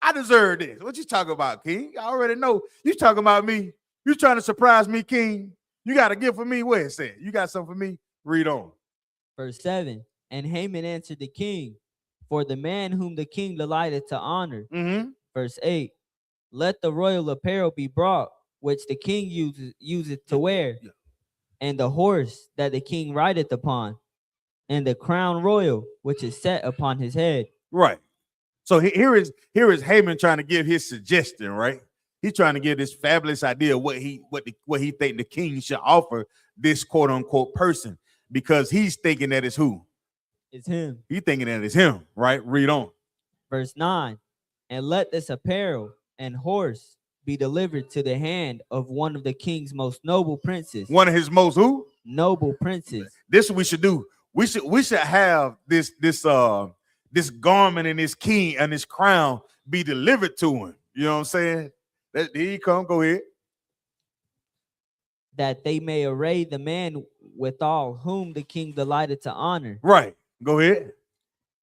I deserve this. What you talking about, king? I already know you talking about me. You trying to surprise me, king? You got a gift for me? Where it said? You got something for me? Read on. Verse 7. And Haman answered the king, for the man whom the king delighted to honor. Verse 8. Let the royal apparel be brought, which the king useth to wear, and the horse that the king rideth upon, and the crown royal which is set upon his head. Right. So here is Haman trying to give his suggestion, right? He's trying to give this fabulous idea of what he think the king should offer this quote unquote person, because he's thinking that it's who? It's him. He's thinking that it's him, right? Read on. Verse 9. And let this apparel and horse be delivered to the hand of one of the king's most noble princes. One of his most who? Noble princes. This is what we should do. We should have this garment and this king and this crown be delivered to him. You know what I'm saying? Here you come. Go ahead. That they may array the man withal whom the king delighted to honor. Right. Go ahead.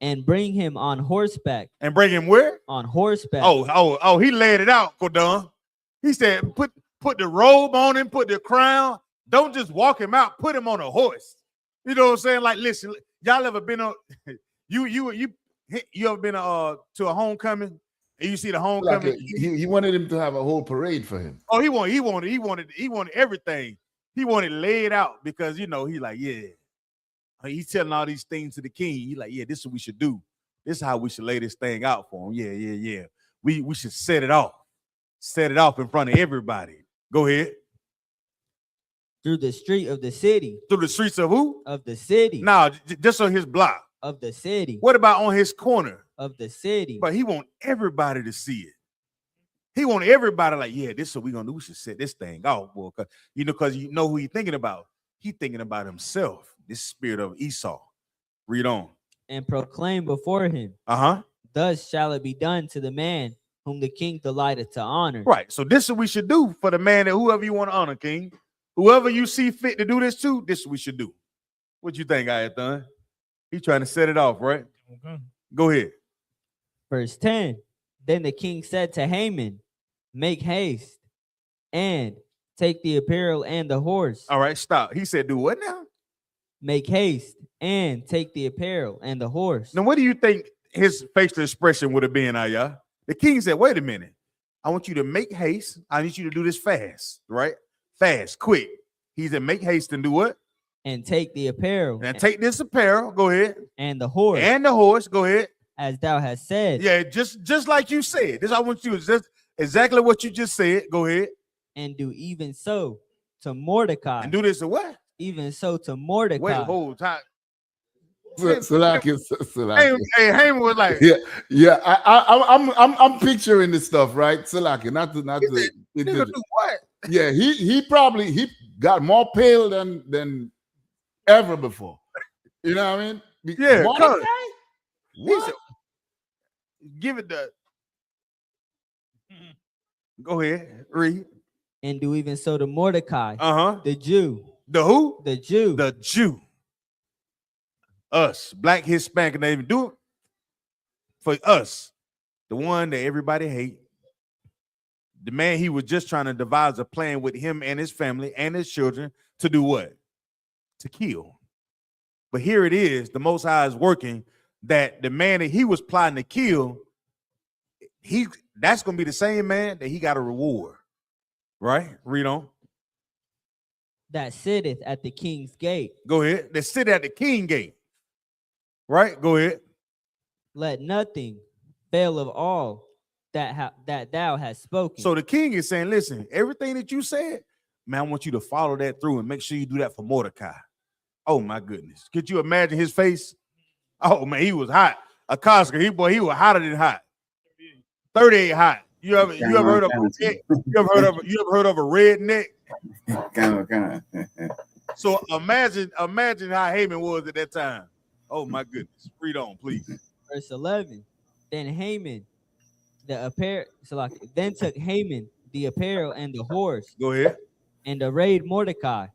And bring him on horseback. And bring him where? On horseback. Oh, he laid it out, Kodon. He said, put the robe on him, put the crown. Don't just walk him out, put him on a horse. You know what I'm saying? Like, listen, y'all ever been on you ever been to a homecoming and you see the homecoming? Like he wanted him to have a whole parade for him. Oh, he wanted everything. He wanted laid out because he like, yeah. He's telling all these things to the king. He's like, yeah, this is what we should do. This is how we should lay this thing out for him. Yeah. We should set it off in front of everybody. Go ahead. Through the street of the city. Through the streets of who? Of the city. No, just on his block. Of the city. What about on his corner? Of the city. But he want everybody to see it. He want everybody like, yeah, this is what we're going to do. We should set this thing off, boy. Because you know who he's thinking about. He's thinking about himself. This spirit of Esau. Read on. And proclaim before him. Thus shall it be done to the man whom the king delighted to honor. Right. So this is what we should do for the man that whoever you want to honor, king. Whoever you see fit to do this to, this is what we should do. What you think, Ayathan? He's trying to set it off, right? Okay. Go ahead. Verse 10. Then the king said to Haman, make haste and take the apparel and the horse. All right, stop. He said, do what now? Make haste and take the apparel and the horse. Now, what do you think his facial expression would have been, Ayah? The king said, wait a minute. I want you to make haste. I need you to do this fast, right? Fast, quick. He said, make haste and do what? And take the apparel. And take this apparel. Go ahead. And the horse. And the horse. Go ahead. As thou hast said. Yeah, just like you said. This I want you to just exactly what you just said. Go ahead. And do even so to Mordecai. And do this to what? Even so to Mordecai. Wait, hold time. Hey, Haman was like, yeah. I'm picturing this stuff, right? Salaki, not to. Do what? Yeah, he probably got more pale than ever before. You know what I mean? Yeah. What? Give it the. Go ahead, read. and do even so to Mordecai, Uh-huh. the Jew. The who? The Jew. The Jew. Us, black, Hispanic, and they even do it for us. The one that everybody hate. The man he was just trying to devise a plan with him and his family and his children to do what? To kill. But here it is, the Most High is working that the man that he was plotting to kill, that's going to be the same man that he got a reward. Right? Read on. That sitteth at the king's gate. Go ahead. That sit at the king gate. Right? Go ahead. Let nothing fail of all that thou hast spoken. So the king is saying, listen, everything that you said, man, I want you to follow that through and make sure you do that for Mordecai. Oh my goodness. Could you imagine his face? Oh man, he was hot. A Costco, he was hotter than hot. 38 hot. You ever heard of a redneck? So imagine how Haman was at that time. Oh my goodness. Read on, please. Verse 11. Then Haman, then took Haman the apparel and the horse. Go ahead. And arrayed Mordecai,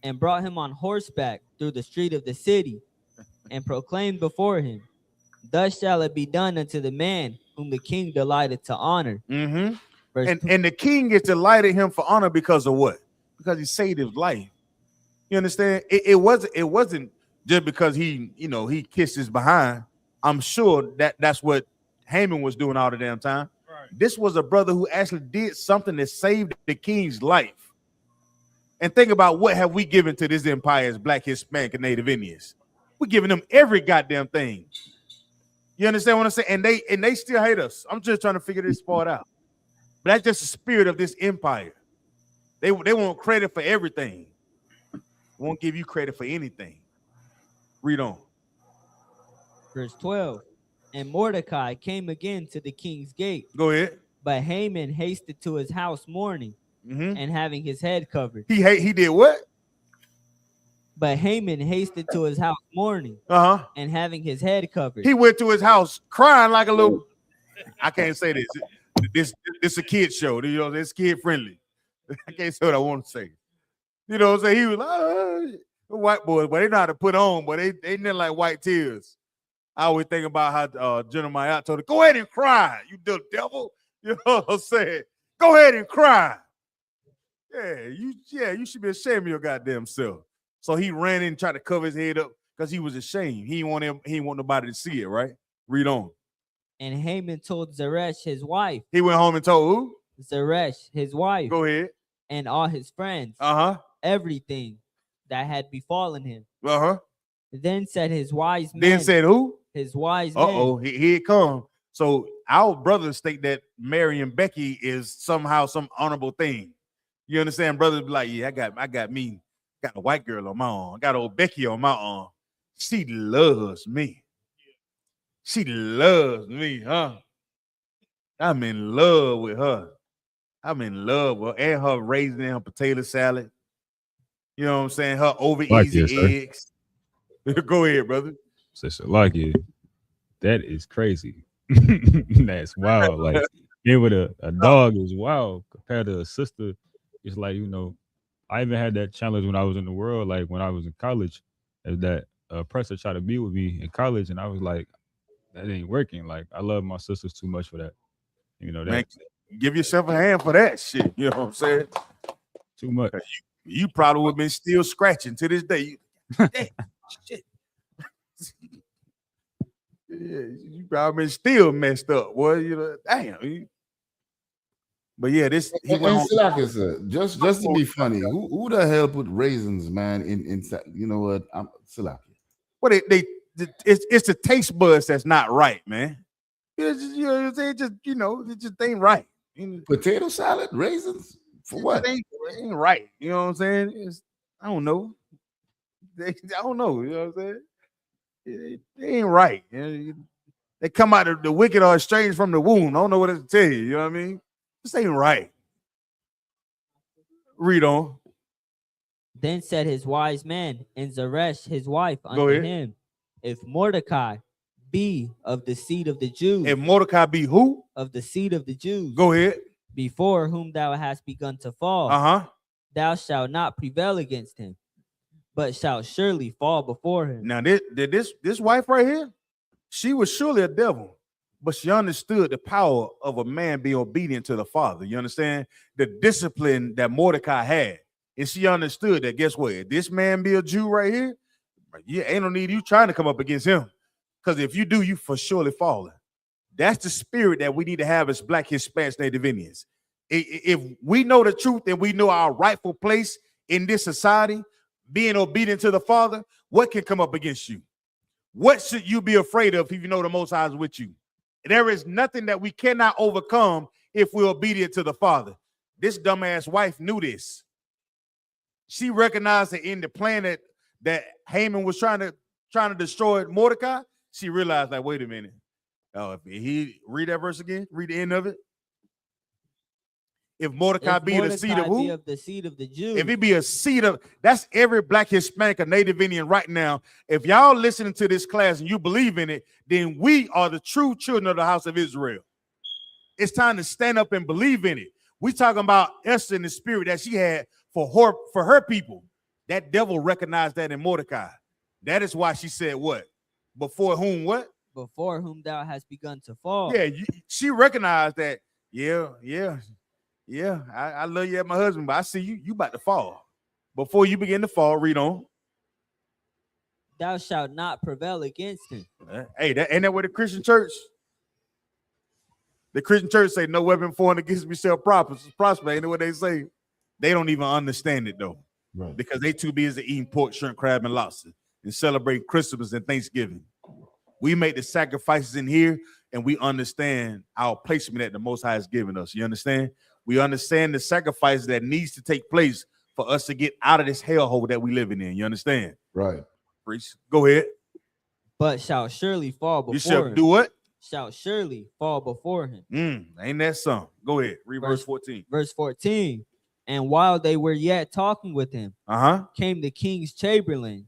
and brought him on horseback through the street of the city, and proclaimed before him, thus shall it be done unto the man whom the king delighted to honor. Mm-hmm. And the king gets delighted him for honor because of what? Because he saved his life. You understand? It wasn't just because he kissed his behind. I'm sure that's what Haman was doing all the damn time. Right. This was a brother who actually did something that saved the king's life. And think about what have we given to this empire as black, Hispanic, and Native Indians. We're giving them every goddamn thing. You understand what I'm saying? And they still hate us. I'm just trying to figure this part out. But that's just the spirit of this empire. They want credit for everything. Won't give you credit for anything. Read on. Verse 12. And Mordecai came again to the king's gate. Go ahead. But Haman hasted to his house mourning, and having his head covered. He did what? But Haman hasted to his house mourning, and having his head covered. He went to his house crying like a little. I can't say this. This a kid show. You know, it's kid friendly. I can't say what I want to say. You know what I'm saying? He was like, white boys, but they know how to put on, but they didn't like white tears. I always think about how General Mayat told her, go ahead and cry, you little devil. You know what I'm saying? Go ahead and cry. You should be ashamed of your goddamn self. So he ran in and tried to cover his head up because he was ashamed. He didn't want nobody to see it, right? Read on. And Haman told Zeresh, his wife. He went home and told who? Zeresh, his wife. Go ahead. And all his friends. Everything that had befallen him. Then said his wise men. Then said who? His wise men. Here it come. So our brothers think that marrying Becky is somehow some honorable thing. You understand? Brothers be like, yeah, I got a white girl on my arm. I got old Becky on my arm. She loves me. She loves me, huh? I'm in love with her. I'm in love with her and her raising her potato salad. You know what I'm saying? Her over easy eggs. Go ahead, brother. Sister, like it. That is crazy. That's wild. Like being with a dog is wild compared to a sister. It's like, I even had that challenge when I was in the world, like when I was in college, as that oppressor tried to be with me in college, and I was like, that ain't working. Like, I love my sisters too much for that. That. Man, give yourself a hand for that shit. You know what I'm saying? Too much. You probably would have been still scratching to this day. Damn, shit. Yeah, you probably been still messed up, boy. Damn. But yeah, this he went on. Just to be funny, who the hell put raisins, man, inside? You know what? I'm Silaki. Well, it's the taste buds that's not right, man. It's just, it just ain't right. Potato salad, raisins for what? It ain't right. You know what I'm saying? I don't know. I don't know. You know what I'm saying? It ain't right. They come out of the wicked or estranged from the womb. I don't know what to tell you. You know what I mean? This ain't right. Read on. Then said his wise man and Zeresh, his wife, unto him, if Mordecai be of the seed of the Jews. If Mordecai be who? Of the seed of the Jews. Go ahead. before whom thou hast begun to fall, thou shalt not prevail against him, but shalt surely fall before him. Now, this wife right here, she was surely a devil, but she understood the power of a man being obedient to the father. You understand the discipline that Mordecai had, and she understood that. Guess what? If this man be a Jew right here, you ain't no need you trying to come up against him, because if you do, you for surely falling. That's the spirit that we need to have as Black, Hispanics, Native Indians. If we know the truth and we know our rightful place in this society, being obedient to the Father, what can come up against you? What should you be afraid of if you know the Most High is with you? There is nothing that we cannot overcome if we're obedient to the Father. This dumbass wife knew this. She recognized that in the plan that Haman was trying to destroy Mordecai, she realized, like, wait a minute. Oh, if he read that verse again, read the end of it. If Mordecai be the seed of who? Be of the seed of the Jews. If he be a seed of, that's every Black, Hispanic, or Native Indian right now. If y'all listening to this class and you believe in it, then we are the true children of the house of Israel. It's time to stand up and believe in it. We talking about Esther and the spirit that she had for her people. That devil recognized that in Mordecai. That is why she said what? Before whom what? Before whom thou hast begun to fall. Yeah, she recognized that. Yeah. I love you as my husband, but I see you about to fall. Before you begin to fall, read on. Thou shalt not prevail against him. Hey, ain't that what the Christian church? The Christian church say no weapon formed against me shall prosper. Ain't that what they say? They don't even understand it though, right? Because they too busy eating pork, shrimp, crab, and lobster and celebrating Christmas and Thanksgiving. We make the sacrifices in here, and we understand our placement that the Most High has given us. You understand? We understand the sacrifice that needs to take place for us to get out of this hellhole that we living in. You understand? Right. Priest, go ahead. But shall surely fall before him. You shall do what? Shall surely fall before him. Ain't that something? Go ahead. Read verse 14. Verse 14. And while they were yet talking with him, came the king's chamberlains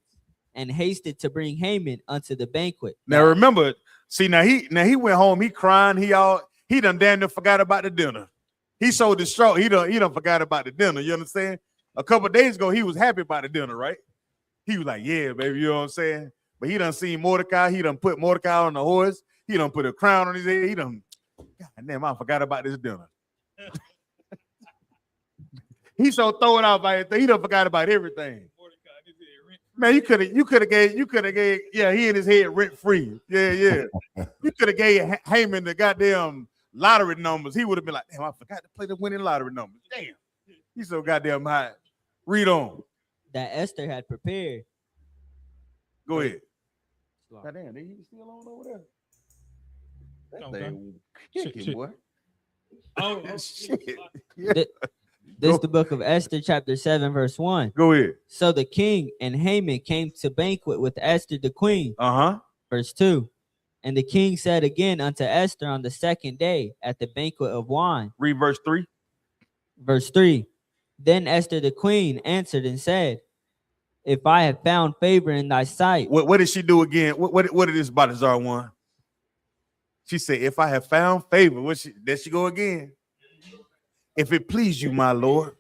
and hasted to bring Haman unto the banquet. Now remember, see, now he went home, he crying, he done damn near forgot about the dinner. He so distraught, he done forgot about the dinner. You understand? A couple of days ago, he was happy about the dinner, right? He was like, yeah, baby, you know what I'm saying? But he done seen Mordecai, he done put Mordecai on the horse, he done put a crown on his head, he done, God damn, I forgot about this dinner. He so throwing out by everything, he done forgot about everything. Man, you could have gave, yeah, he in his head rent free. Yeah. You could have gave Haman the goddamn lottery numbers. He would have been like, damn, I forgot to play the winning lottery numbers. Damn. He's so goddamn high. Read on. That Esther had prepared. Go ahead. God damn, they still on over there. That thing kicking, boy. Oh, shit. Yeah. This is the book of Esther, chapter 7, verse 1. Go ahead. So the king and Haman came to banquet with Esther the queen. Verse 2. And the king said again unto Esther on the second day at the banquet of wine. Read verse 3. Verse 3. Then Esther the queen answered and said, if I have found favor in thy sight. What did she do again? What did this Balthazar want? She said, if I have found favor, there she go again. If it please you, my Lord.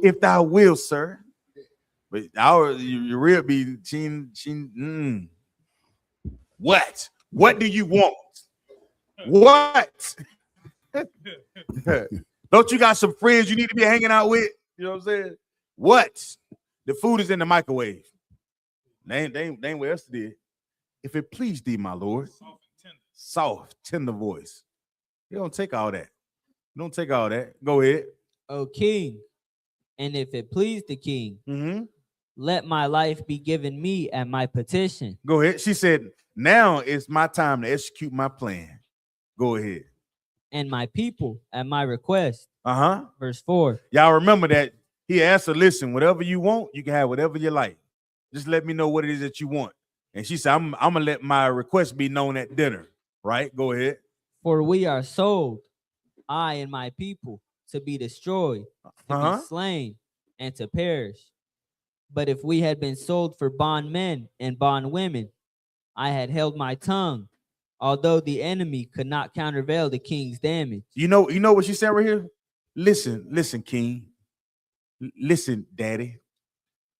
If thou will, sir. But you real be What? What do you want? What? Don't you got some friends you need to be hanging out with? You know what I'm saying? What? The food is in the microwave. They ain't what else did. If it please thee, my Lord. Soft, tender voice. You don't take all that. Don't take all that. Go ahead. O king, and if it please the king, let my life be given me at my petition. Go ahead. She said, now it's my time to execute my plan. Go ahead. And my people at my request. Verse 4. Y'all remember that he asked her, listen, whatever you want, you can have whatever you like. Just let me know what it is that you want. And she said, I'm going to let my request be known at dinner. Right? Go ahead. For we are sold, I and my people, to be destroyed, to be slain, and to perish. But if we had been sold for bondmen and bondwomen, I had held my tongue, although the enemy could not countervail the king's damage. You know what she said right here? Listen, King. Listen, Daddy.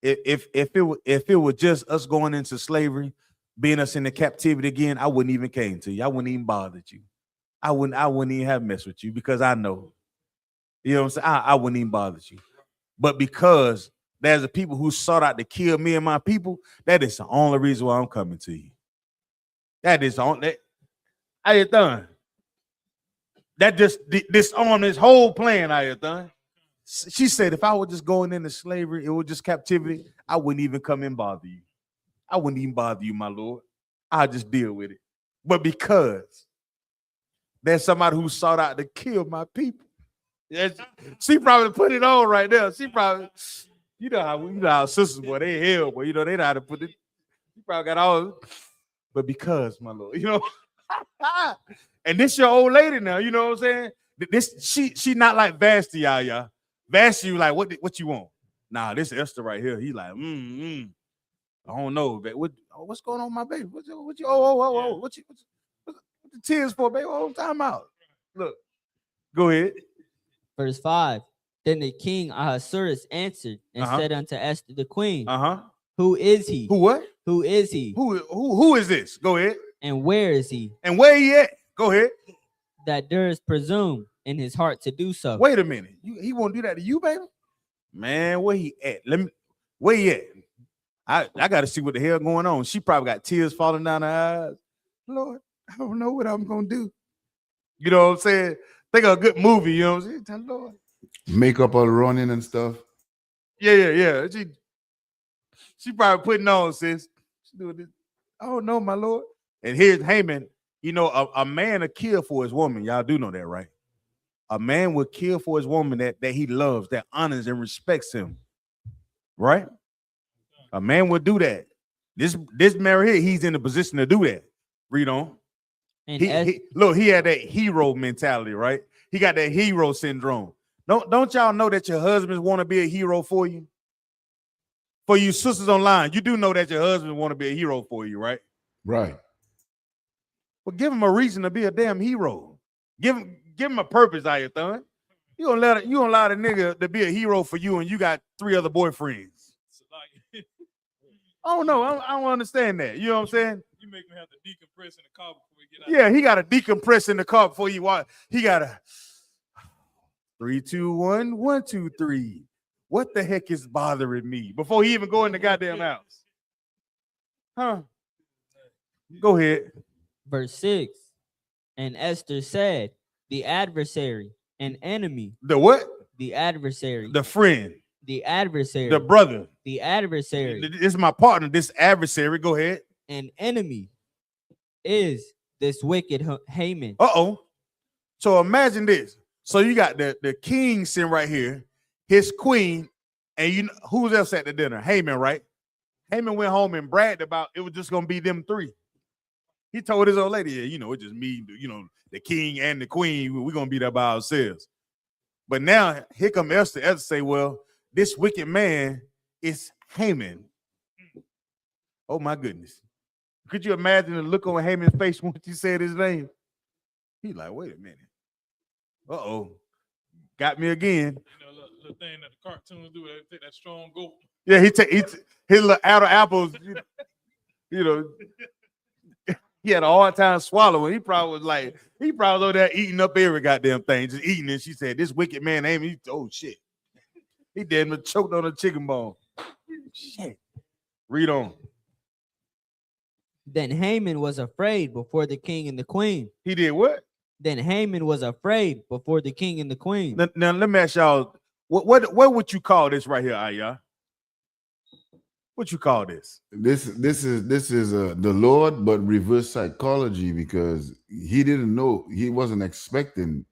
If it was just us going into slavery, being us in the captivity again, I wouldn't even came to you. I wouldn't even bothered you. I wouldn't even have messed with you because I know. You know what I'm saying? I wouldn't even bother you. But because there's a people who sought out to kill me and my people, that is the only reason why I'm coming to you. That is on that. I had done. That just disarmed this whole plan I had done. She said, if I were just going into slavery, it was just captivity, I wouldn't even come and bother you. I wouldn't even bother you, my Lord. I'll just deal with it. But because there's somebody who sought out to kill my people, she probably put it on right there. She probably, you know how sisters, boy, they hell, boy, they know how to put it. She probably got all, but because, my Lord, and this your old lady now, you know what I'm saying? She not like Vashti, y'all. Vashti, you like, what you want? Nah, this Esther right here. He like, I don't know, babe. What's going on with my baby? What you what the tears for, baby? Oh, time out. Look, go ahead. Verse 5. Then the king Ahasuerus answered and said unto Esther the queen, who is he? Who what? Who is he? Who is this? Go ahead. And where is he? And where he at? Go ahead. That durst presume in his heart to do so. Wait a minute. He won't do that to you, baby? Man, where he at? Where he at? I got to see what the hell going on. She probably got tears falling down her eyes. Lord, I don't know what I'm going to do. You know what I'm saying? Think of a good movie, you know what I'm saying? Lord. Makeup all running and stuff. Yeah. She probably putting on, sis. She doing this. I don't know, my Lord. And here's Haman. A man will kill for his woman. Y'all do know that, right? A man will kill for his woman that he loves, that honors and respects him. Right? A man would do that. This man here, he's in a position to do that. Read on. And he had that hero mentality, right? He got that hero syndrome. Don't y'all know that your husbands want to be a hero for you? For you sisters online, you do know that your husband want to be a hero for you, right? Right. Well, give him a reason to be a damn hero. Give him a purpose, Ayathan. You gonna allow the nigga to be a hero for you, and you got 3 other boyfriends. Oh no, I don't understand that. You know what I'm saying? You make me have to decompress in the car before we get out. Yeah, he got to decompress in the car before you watch. He got to 3, 2, 1, 1, 2, 3. What the heck is bothering me? Before he even go in the goddamn house. Huh? Go ahead. Verse 6. And Esther said, the adversary, an enemy. The what? The adversary. The friend. The adversary. The brother. The adversary. This is my partner, this adversary. Go ahead. An enemy is this wicked Haman. So imagine this. So you got the king sitting right here, his queen, and who's else at the dinner? Haman, right? Haman went home and bragged about it was just gonna be them 3. He told his old lady, it's just me, the king and the queen, we're gonna be there by ourselves. But now here come Esther. Esther say, well, this wicked man is Haman. Oh my goodness. Could you imagine the look on Haman's face once you said his name? He like, wait a minute. Got me again. Little thing that the cartoons do, they take that strong goat. Yeah, he his little outer apples, he had a hard time swallowing. He probably was over there eating up every goddamn thing, just eating it. She said, this wicked man, Haman, oh shit. He damn choked on a chicken bone. Shit. Read on. Then Haman was afraid before the king and the queen. He did what? Then Haman was afraid before the king and the queen. Now let me ask y'all, what would you call this right here, Ayah? What you call this? This is the Lord, but reverse psychology, because he didn't know, he wasn't expecting,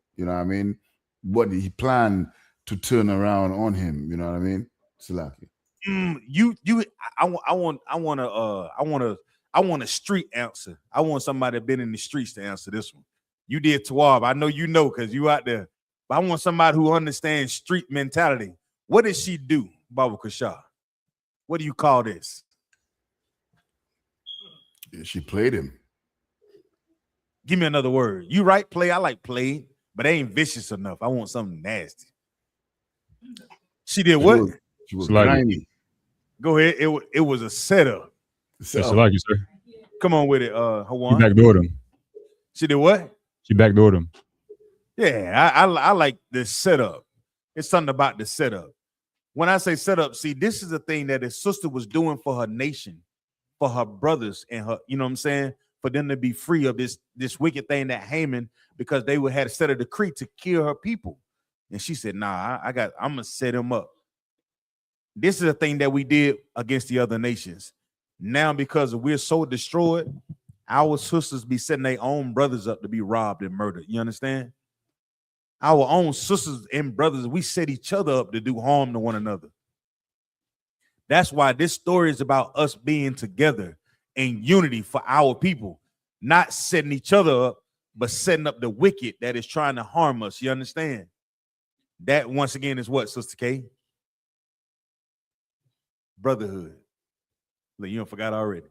what he planned to turn around on him. You know what I mean? Salaki. I want a street answer. I want somebody that been in the streets to answer this one. You did Tawab. I know you know because you out there. But I want somebody who understands street mentality. What did she do, Baba Kashah? What do you call this? Yeah, she played him. Give me another word. You right, play. I like play, but they ain't vicious enough. I want something nasty. She did what? She was Like grimy. Go ahead. It was a setup. It's like you, sir. Come on with it, She Hawan. backdoored him. She did what? She backdoored him. Yeah, I like this setup. It's something about the setup. When I say setup, see, this is the thing that his sister was doing for her nation, for her brothers and her, you know what I'm saying? For them to be free of this wicked thing that Haman, because they would had set a decree to kill her people. And she said, nah, I'm gonna set him up. This is a thing that we did against the other nations. Now, because we're so destroyed, our sisters be setting their own brothers up to be robbed and murdered. You understand? Our own sisters and brothers, we set each other up to do harm to one another. That's why this story is about us being together in unity for our people, not setting each other up, but setting up the wicked that is trying to harm us. You understand? That, once again, is what, Sister K? Brotherhood. Look, you don't forgot already.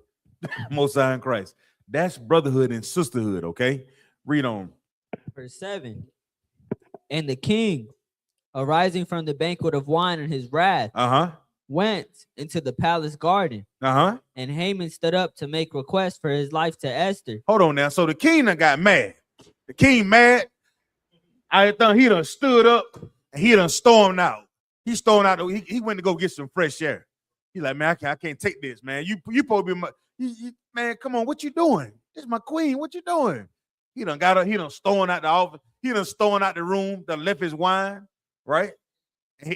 Most High in Christ. That's brotherhood and sisterhood, okay? Read on. Verse 7. And the king, arising from the banquet of wine in his wrath, went into the palace garden. And Haman stood up to make request for his life to Esther. Hold on now. So the king done got mad. The king mad. I thought he done stood up and he done stormed out. He stormed out. He went to go get some fresh air. He like, man, I can't take this, man. You supposed to be my, man, come on, what you doing? This is my queen. What you doing? He done got her. He done stormed out the office. He done stormed out the room. Done left his wine, right?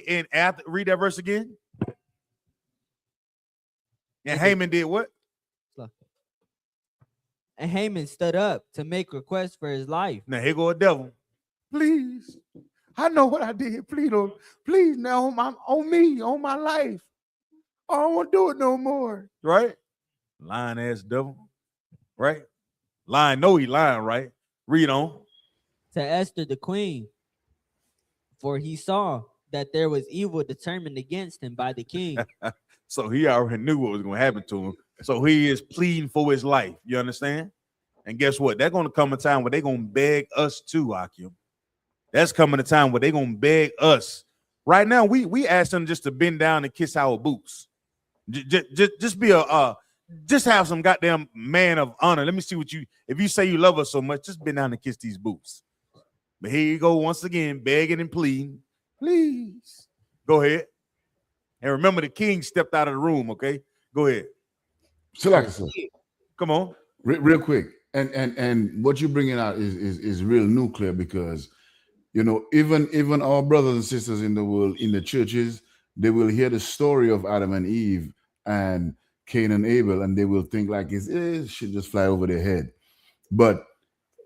And after, read that verse again. And Haman did what? And Haman stood up to make request for his life. Now here go a devil. Please, I know what I did. Please now on me, on my life. I don't want to do it no more. Right? Lying ass devil. Right? Lying, no, he lying, right? Read on. To Esther the queen, for he saw that there was evil determined against him by the king. So he already knew what was going to happen to him. So he is pleading for his life. You understand? And guess what? There's going to come a time where they're going to beg us too, Akim. That's coming a time where they're going to beg us. Right now, we ask them just to bend down and kiss our boots. Just be just have some goddamn man of honor. Let me see if you say you love us so much, just bend down and kiss these boots. But here you go once again, begging and pleading. Please. Go ahead. And remember, the king stepped out of the room, okay? Go ahead. Come on. Real quick. And what you're bringing out is real nuclear, because, you know, even our brothers and sisters in the world, in the churches, they will hear the story of Adam and Eve and Cain and Abel, and they will think like it should just fly over their head. But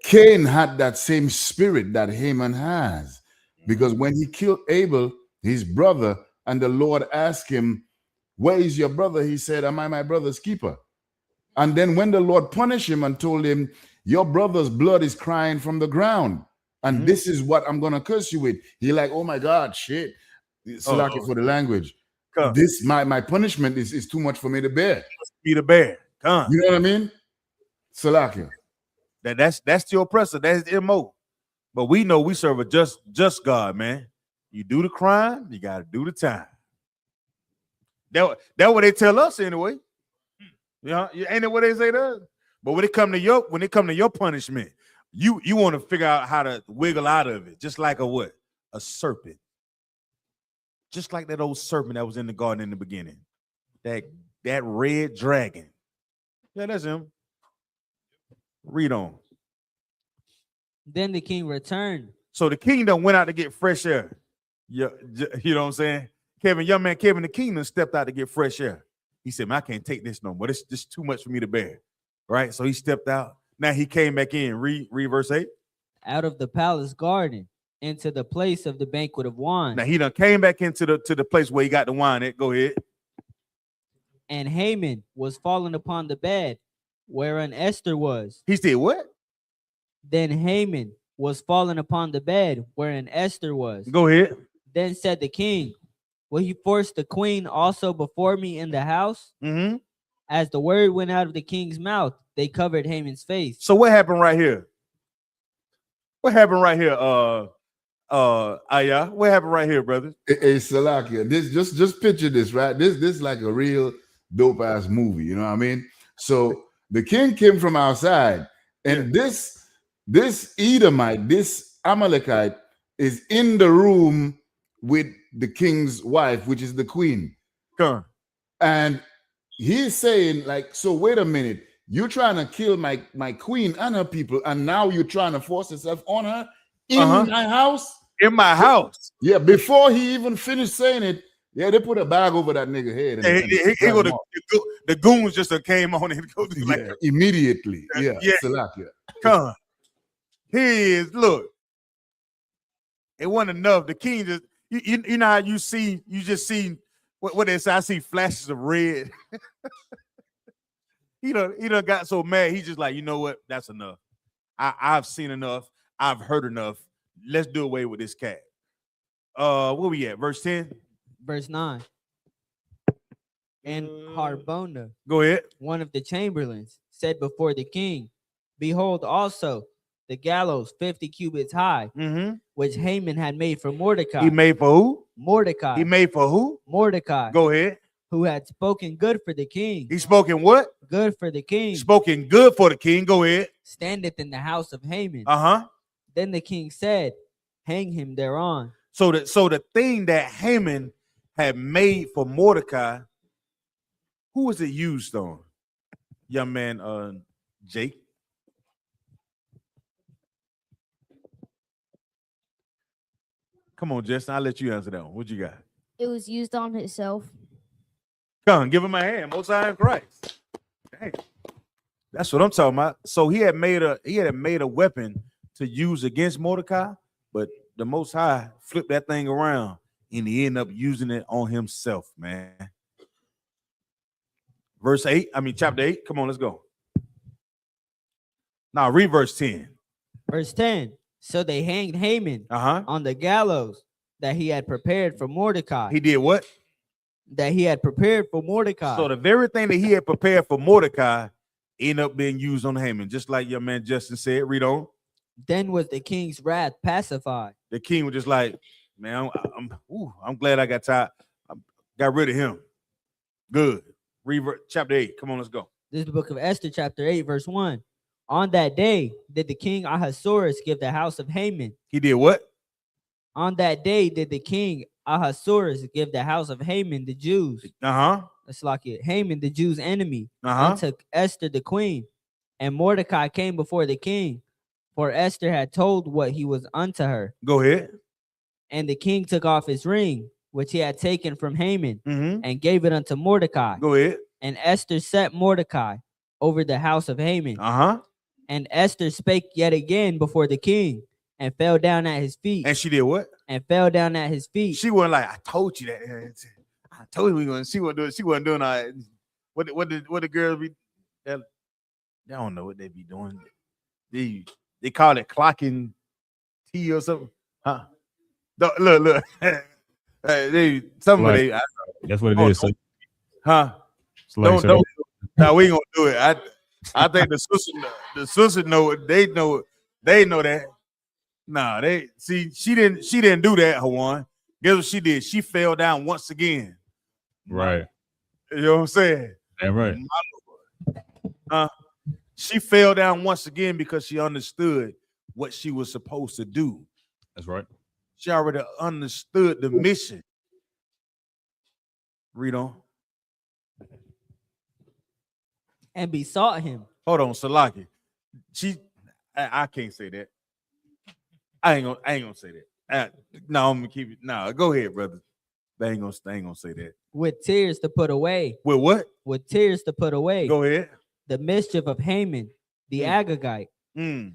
Cain had that same spirit that Haman has, because when he killed Abel, his brother, and the Lord asked him, where is your brother? He said, am I my brother's keeper? And then when the Lord punished him and told him, your brother's blood is crying from the ground, and this is what I'm going to curse you with. He like, oh my God, shit. Salaki for the language. This, my punishment is too much for me to bear. Be the bear. You know what I mean? Salaki. That's the oppressor. That's the MO. But we know we serve a just God, man. You do the crime, you got to do the time. That's what they tell us anyway. You know, ain't that what they say to us? But when it come to your punishment, you want to figure out how to wiggle out of it, just like a serpent. Just like that old serpent that was in the garden in the beginning. That red dragon. Yeah, that's him. Read on. Then the king returned. So the king done went out to get fresh air. You know what I'm saying? Young man Kevin the king done stepped out to get fresh air. He said, man, I can't take this no more. It's just too much for me to bear. Right? So he stepped out. Now he came back in. Read verse 8. Out of the palace garden into the place of the banquet of wine. Now he done came back into the place where he got the wine at. Go ahead. And Haman was fallen upon the bed wherein Esther was. He said what? Then Haman was fallen upon the bed wherein Esther was. Go ahead. Then said the king, will he force the queen also before me in the house? Mm-hmm. As the word went out of the king's mouth, they covered Haman's face. So what happened right here? What happened right here? Aya, what happened right here, brother? Hey, Salakia, this just picture this, right? This is like a real dope ass movie, you know what I mean? So the king came from outside, and this Edomite, this Amalekite, is in the room with the king's wife, which is the queen. Come. And he's saying, like, so wait a minute, you're trying to kill my queen and her people, and now you're trying to force yourself on her in my house? In my house. Yeah, before he even finished saying it, yeah, they put a bag over that nigga head. The goons just came on and go like immediately. Yeah. Salakia. Come. He is, look. It wasn't enough. The king just, you know how you just see what they say. I see flashes of red. he done got so mad. He's just like, you know what? That's enough. I've seen enough. I've heard enough. Let's do away with this cat. Where we at? Verse 10? Verse 9. And Harbona, go ahead, one of the chamberlains, said before the king, behold also the gallows 50 cubits high, which Haman had made for Mordecai. He made for who? Mordecai. He made for who? Mordecai. Go ahead. Who had spoken good for the king. He spoken what? Good for the king. Spoken good for the king. Go ahead. Standeth in the house of Haman. Then the king said, hang him thereon. So the thing that Haman had made for Mordecai, who was it used on? Young man, Jake. Come on, Justin. I'll let you answer that one. What you got? It was used on himself. Come on, give him a hand. Most High in Christ. Dang. That's what I'm talking about. So he had made a weapon to use against Mordecai, but the Most High flipped that thing around and he ended up using it on himself, man. Chapter 8. Come on, let's go. Now read verse 10. Verse 10. So they hanged Haman on the gallows that he had prepared for Mordecai. He did what? That he had prepared for Mordecai. So the very thing that he had prepared for Mordecai ended up being used on Haman, just like your man Justin said. Read on. Then was the king's wrath pacified. The king was just like, man, I'm glad I got tired. I got rid of him. Good. Read chapter 8. Come on, let's go. This is the book of Esther, chapter 8, verse 1. On that day did the king Ahasuerus give the house of Haman. He did what? On that day did the king Ahasuerus give the house of Haman the Jews. Let's lock it. Haman, the Jews' enemy, unto Esther the queen. And Mordecai came before the king, for Esther had told what he was unto her. Go ahead. And the king took off his ring, which he had taken from Haman, and gave it unto Mordecai. Go ahead. And Esther set Mordecai over the house of Haman. And Esther spake yet again before the king, and fell down at his feet. And she did what? And fell down at his feet. She wasn't like, I told you that. I told you we were going to. She wasn't doing. She wasn't doing all that. What the girls be? They don't know what they be doing. They call it clocking tea or something, huh? Look. Somebody. Like, that's what it is. So, huh? Like, don't. No, we ain't gonna do it. I think the sister know it. They know that. Nah, she didn't do that, Hawan. Guess what she did? She fell down once again. Right. You know what I'm saying? Yeah, right. She fell down once again because she understood what she was supposed to do. That's right. She already understood the mission. Read on. And besought him. Hold on, Salaki. I can't say that. I ain't gonna say that. No, I'm gonna keep it. No, go ahead, brother. They ain't gonna say that. With tears to put away. With what? With tears to put away. Go ahead. The mischief of Haman, the Agagite, and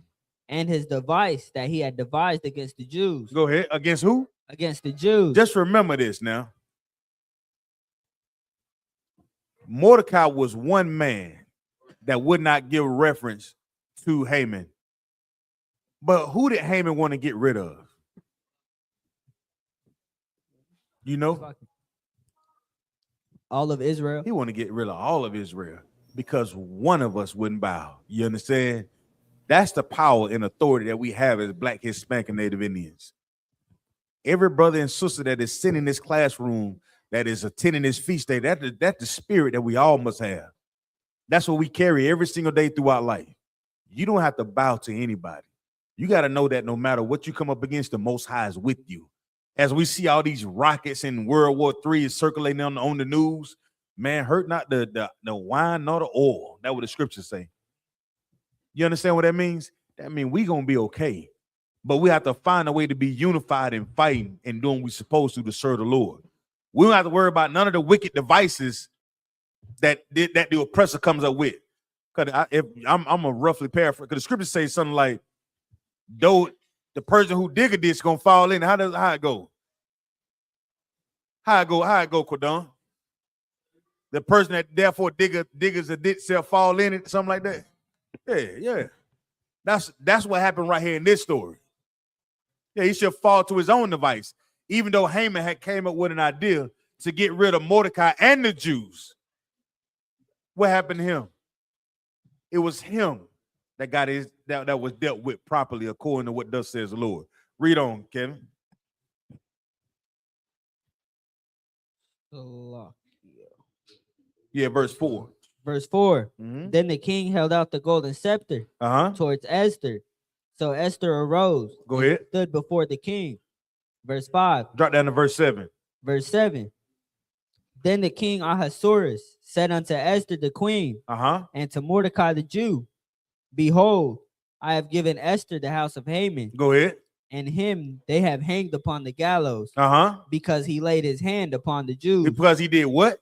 his device that he had devised against the Jews. Go ahead. Against who? Against the Jews. Just remember this now. Mordecai was one man that would not give reference to Haman. But who did Haman want to get rid of? You know? All of Israel. He wanted to get rid of all of Israel because one of us wouldn't bow. You understand? That's the power and authority that we have as Black, Hispanic, and Native Indians. Every brother and sister that is sitting in this classroom, that is attending this feast day, that's the spirit that we all must have. That's what we carry every single day throughout life. You don't have to bow to anybody. You got to know that no matter what you come up against, the Most High is with you. As we see all these rockets in World War III circulating on the news, man, hurt not the wine nor the oil. That's what the scriptures say. You understand what that means? That means we're going to be okay. But we have to find a way to be unified and fighting and doing what we're supposed to serve the Lord. We don't have to worry about none of the wicked devices that the oppressor comes up with. Because I'm a roughly paraphrase, because the scriptures say something like, though the person who dig a ditch gonna fall in. How it go? How it go, Cordon? The person that therefore diggers a ditch shall fall in it, something like that. Yeah. That's what happened right here in this story. Yeah, he should fall to his own device. Even though Haman had came up with an idea to get rid of Mordecai and the Jews. What happened to him? It was him that got that was dealt with properly according to what thus says the Lord. Read on, Kevin. Yeah, verse 4. Verse 4. Mm-hmm. Then the king held out the golden scepter towards Esther. So Esther arose. Go ahead. Stood before the king. Verse 5. Drop down to verse 7. Verse 7. Then the king Ahasuerus said unto Esther the queen, and to Mordecai the Jew, behold, I have given Esther the house of Haman. Go ahead. And him they have hanged upon the gallows. Because he laid his hand upon the Jews. Because he did what?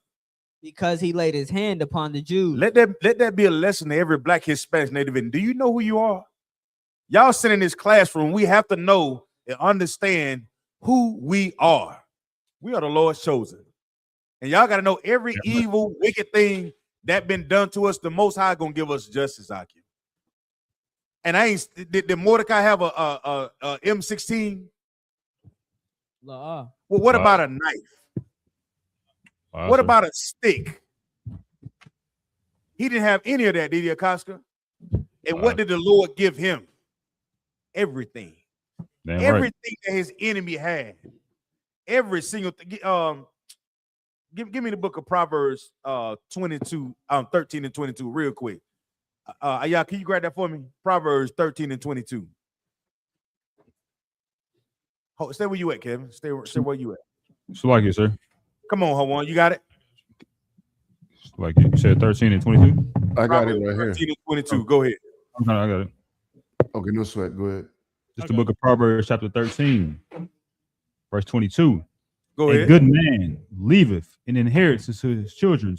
Because he laid his hand upon the Jews. Let that be a lesson to every Black, Hispanic, Native Indian. Do you know who you are? Y'all sit in this classroom. We have to know and understand who we are. We are the Lord's chosen. And y'all got to know every evil, wicked thing that been done to us, the Most High gonna give us justice, Akim. And did Mordecai have a M16? Well, what about a knife? Awesome. What about a stick? He didn't have any of that, did he, Acosta? And what did the Lord give him? Everything. Everything that his enemy had. Every single thing. Give me the book of Proverbs 13 and 22 real quick. Yeah, can you grab that for me? Proverbs 13 and 22. Stay where you at, Kevin. Stay where you at. It's like it, sir. Come on, Hawan. You got it? It's like it. You said 13 and 22? I got it right here. 13 and 22. Go ahead. I got it. Okay, no sweat. Go ahead. Just the book of Proverbs, chapter 13, verse 22. Go ahead. A good man leaveth an inheritance to his children.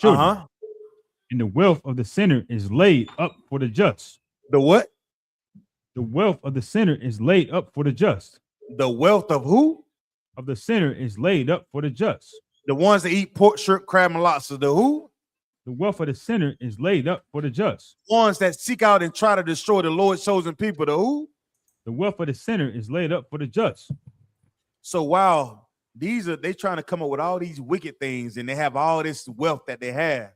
And the wealth of the sinner is laid up for the just. The what? The wealth of the sinner is laid up for the just. The wealth of who? Of the sinner is laid up for the just. The ones that eat pork, shrimp, crab, and lobster. The who? The wealth of the sinner is laid up for the just. Ones that seek out and try to destroy the Lord's chosen people. The who? The wealth of the sinner is laid up for the just. So while they trying to come up with all these wicked things and they have all this wealth that they have,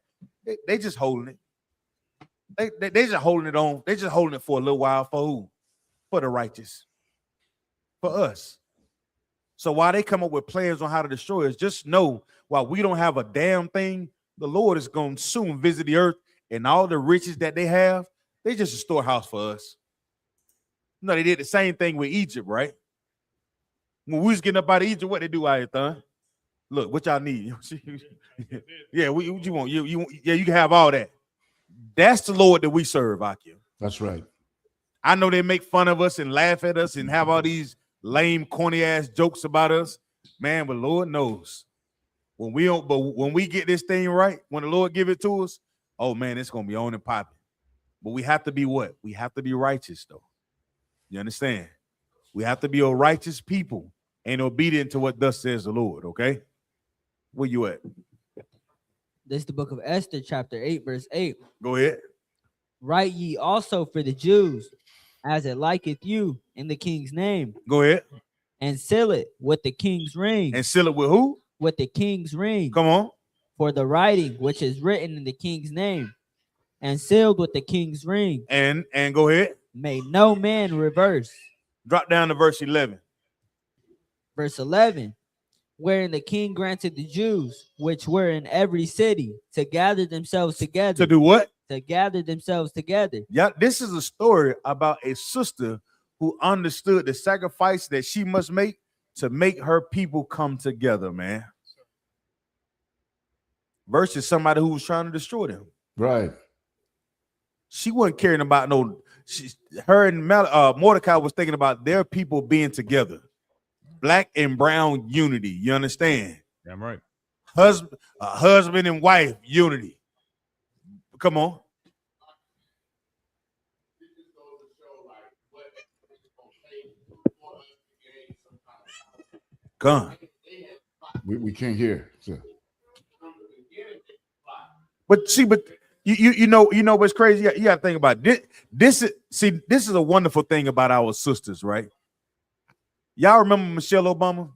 they just holding it. They just holding it on. They just holding it for a little while for who? For the righteous. For us. So while they come up with plans on how to destroy us, just know while we don't have a damn thing, the Lord is going to soon visit the earth, and all the riches that they have, they just a storehouse for us. You know, they did the same thing with Egypt, right? When we was getting up out of Egypt, what they do out here, son? Look, what y'all need? Yeah, what you want? You can have all that. That's the Lord that we serve, Akim. That's right. I know they make fun of us and laugh at us and have all these lame, corny ass jokes about us, man. But Lord knows when we get this thing right, when the Lord give it to us, oh man, it's gonna be on and popping. But we have to be what? We have to be righteous, though. You understand? We have to be a righteous people and obedient to what thus says the Lord. Okay, where you at? This is the book of Esther, chapter 8, verse 8. Go ahead. Write ye also for the Jews, as it liketh you, in the king's name. Go ahead. And seal it with the king's ring. And seal it with who? With the king's ring. Come on. For the writing which is written in the king's name and sealed with the king's ring. And go ahead. May no man reverse. Drop down to verse 11. Verse 11. Wherein the king granted the Jews, which were in every city, to gather themselves together. To do what? To gather themselves together. Yeah, this is a story about a sister who understood the sacrifice that she must make to make her people come together, man. Versus somebody who was trying to destroy them. Right. She wasn't caring about her and Mordecai was thinking about their people being together. Black and brown unity. You understand? Damn right. Husband and wife unity. Come on. Come. We can't hear. So. But see, you know what's crazy? You got to think about it. This is a wonderful thing about our sisters, right? Y'all remember Michelle Obama?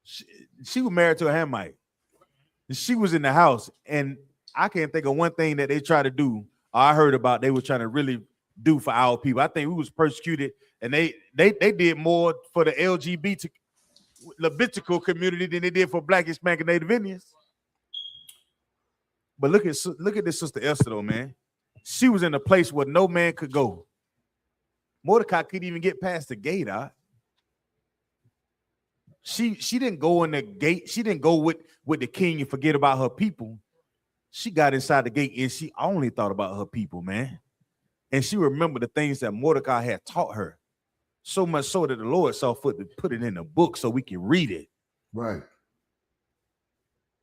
She was married to a Hamite. She was in the house, and I can't think of one thing that they tried to do. Or I heard about they were trying to really do for our people. I think we was persecuted, and they did more for the LGBT Levitical community than they did for Black, Hispanic, and Native Indians. But look at this sister Esther, though, man. She was in a place where no man could go. Mordecai couldn't even get past the gate. She didn't go in the gate. She didn't go with the king and forget about her people. She got inside the gate and she only thought about her people, man. And she remembered the things that Mordecai had taught her. So much so that the Lord saw fit to put it in a book so we can read it. Right.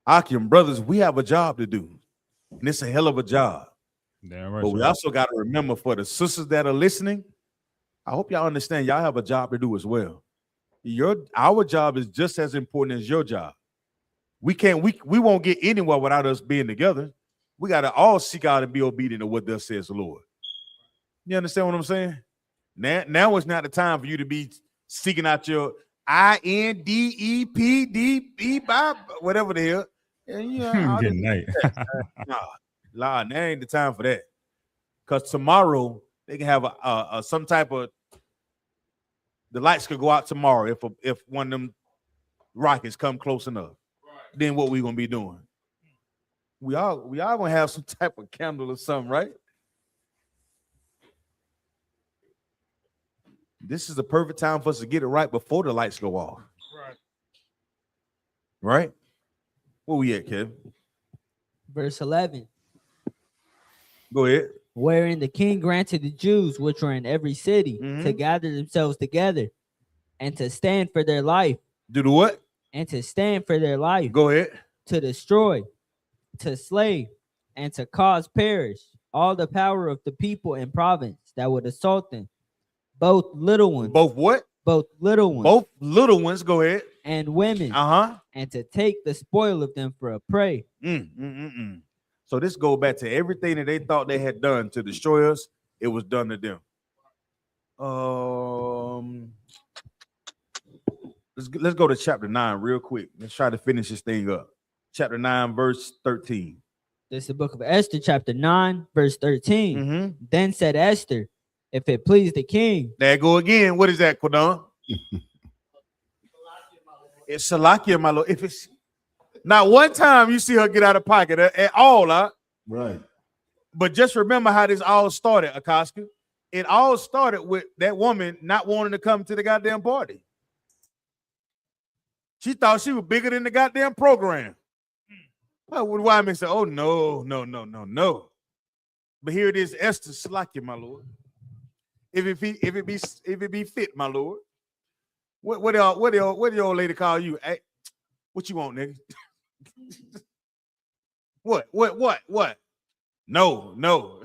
Akim brothers, we have a job to do. And it's a hell of a job. Damn right. But we also got to remember for the sisters that are listening, I hope y'all understand y'all have a job to do as well. Our job is just as important as your job. We won't get anywhere without us being together. We got to all seek out and be obedient to what thus says the Lord. You understand what I'm saying? Now is not the time for you to be seeking out your INDEPDB, whatever the hell. And, good night. Nah, that ain't the time for that. Because tomorrow they can have some type of, the lights could go out tomorrow if one of them rockets come close enough. Right. Then what we gonna be doing? We all gonna have some type of candle or something, right? This is the perfect time for us to get it right before the lights go off. Right. Right? Where we at, Kevin? Verse 11. Go ahead. Wherein the king granted the Jews, which were in every city, to gather themselves together and to stand for their life. Do the what? And to stand for their life. Go ahead. To destroy, to slay, and to cause perish all the power of the people and province that would assault them. Both little ones. Both what? Both little ones. Both little ones. Go ahead. And women. And to take the spoil of them for a prey. So this goes back to everything that they thought they had done to destroy us. It was done to them. Let's go to chapter 9 real quick. Let's try to finish this thing up. Chapter 9, verse 13. This is the book of Esther, chapter 9, verse 13. Then said Esther, if it please the king. There go again. What is that, Quadon? It's Salakia, my lord. If it's not one time you see her get out of pocket at all, right? But just remember how this all started, Akaska. It all started with that woman not wanting to come to the goddamn party. She thought she was bigger than the goddamn program. Well, would Wyman say, "Oh no. But here it is, Esther Salakia, my lord. If it be fit, my lord. What the old lady call you? Hey, what you want, nigga? What? No.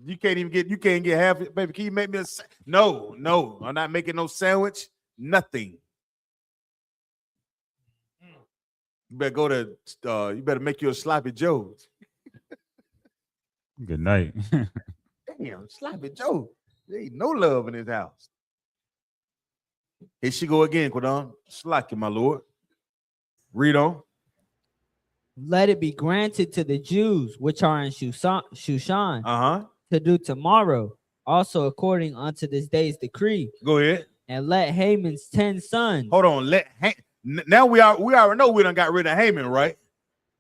You can't get half it, baby. Can you make me no, I'm not making no sandwich, nothing. You better go to you better make you a sloppy Joe's. Good night. Damn, sloppy Joe. There ain't no love in his house. Here she go again, Quadon. Slack you, my lord. Read on. let it be granted to the Jews which are in Shushan to do tomorrow, also according unto this day's decree. Go ahead. And let Haman's 10 sons. Hold on. Now we already know we done got rid of Haman, right?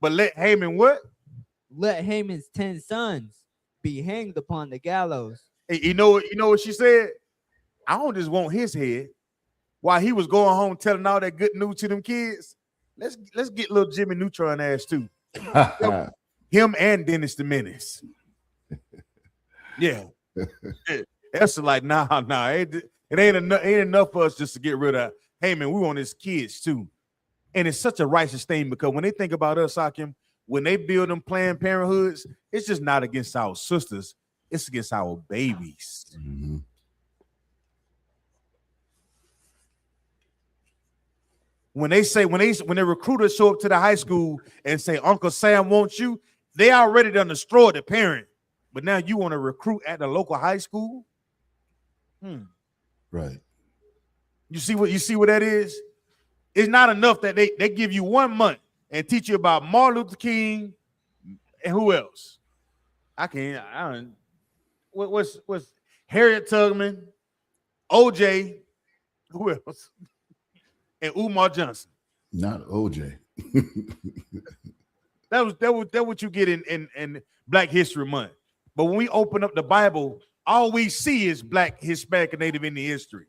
But let Haman what? Let Haman's 10 sons be hanged upon the gallows. Hey, you know what she said? I don't just want his head. While he was going home telling all that good news to them kids, let's get little Jimmy Neutron ass too. Him and Dennis the Menace. Yeah. Esther like, nah. It ain't enough for us just to get rid of Haman. We want his kids too. And it's such a righteous thing because when they think about us, Hakim, when they build them Planned Parenthoods, it's just not against our sisters, it's against our babies. Mm-hmm. When the recruiters show up to the high school and say Uncle Sam wants you, they already done destroyed the parent. But now you want to recruit at the local high school? Right. You see what that is? It's not enough that they give you 1 month and teach you about Martin Luther King and who else? What's Harriet Tubman, OJ, who else? And Umar Johnson. Not OJ. that what you get in Black History Month. But when we open up the Bible, all we see is Black, Hispanic, and Native Indian history.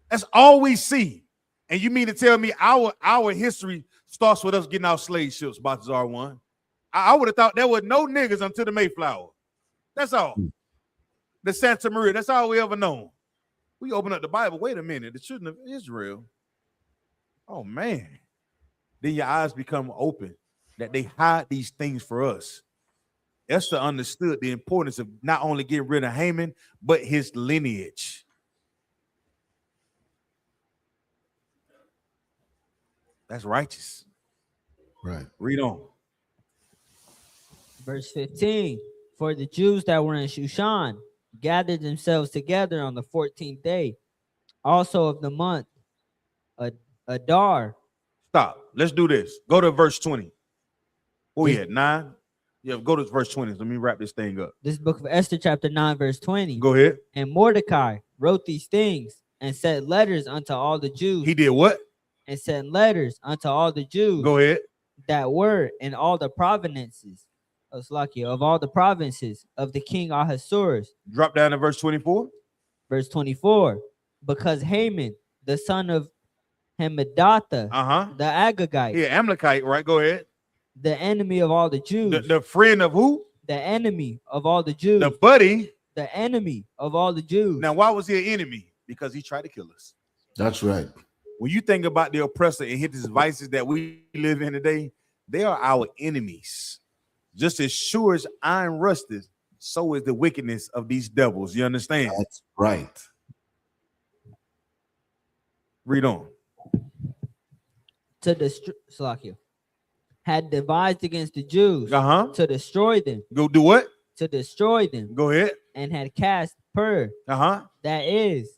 That's all we see. And you mean to tell me our history starts with us getting our slave ships, Balthazar one? I would have thought there were no niggas until the Mayflower. That's all. The Santa Maria, that's all we ever known. We open up the Bible. Wait a minute, the children of Israel. Oh man. Then your eyes become open that they hide these things for us. Esther understood the importance of not only getting rid of Haman, but his lineage. That's righteous. Right. Read on. Verse 15. For the Jews that were in Shushan gathered themselves together on the 14th day, also of the month, Adar. Stop. Let's do this. Go to verse 20. Oh, yeah, 9. Yeah, go to verse 20. Let me wrap this thing up. This book of Esther, chapter 9, verse 20. Go ahead. And Mordecai wrote these things and sent letters unto all the Jews. He did what? And sent letters unto all the Jews. Go ahead. That were in all the provinces of all the provinces of the king Ahasuerus. Drop down to verse 24. Verse 24. Because Haman, the son of Hammedatha, the Agagite. Yeah, Amalekite, right? Go ahead. The enemy of all the Jews. The friend of who? The enemy of all the Jews. The buddy. The enemy of all the Jews. Now, why was he an enemy? Because he tried to kill us. That's right. When you think about the oppressor and his vices that we live in today, they are our enemies. Just as sure as iron rusted, so is the wickedness of these devils. You understand? That's right. Read on. To destroy, had devised against the Jews to destroy them. Go do what? To destroy them. Go ahead. And had cast Pur. That is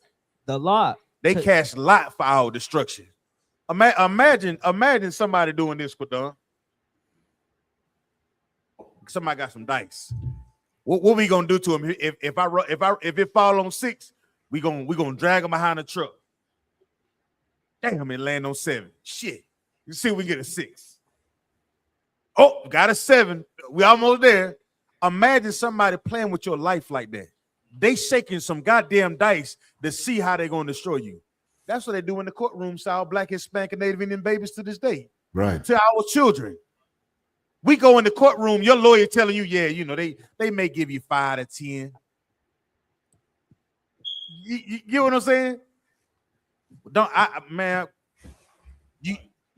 the lot. They cast lot for our destruction. Imagine somebody doing this, Quadon. Somebody got some dice. What we gonna do to him? If it fall on 6, we gonna drag him behind the truck. Damn, it land on 7. Shit. You see, we get a 6. Oh, got a 7. We almost there. Imagine somebody playing with your life like that. They shaking some goddamn dice to see how they're gonna destroy you. That's what they do in the courtrooms to our Black, Hispanic, and Native Indian babies to this day. Right. To our children. We go in the courtroom, your lawyer telling you, yeah, you know, they may give you 5 to 10. You get what I'm saying?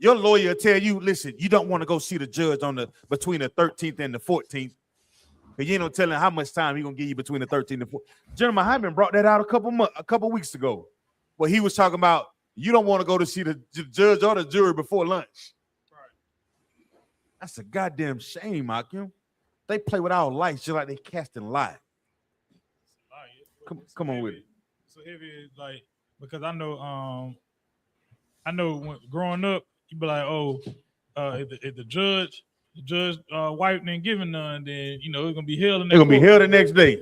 Your lawyer tell you, listen, you don't want to go see the judge between the 13th and the 14th. Because you ain't no telling how much time he's gonna give you between the 13th and 14th. General Hyman brought that out a couple weeks ago. Where he was talking about you don't want to go to see the judge or the jury before lunch. That's a goddamn shame, Akim. They play with our life just like they casting light. Come on with it. So heavy, like, because I know when growing up, you be like, oh, if the judge wife didn't give none, then you know it's gonna be held. They're gonna be held the next day.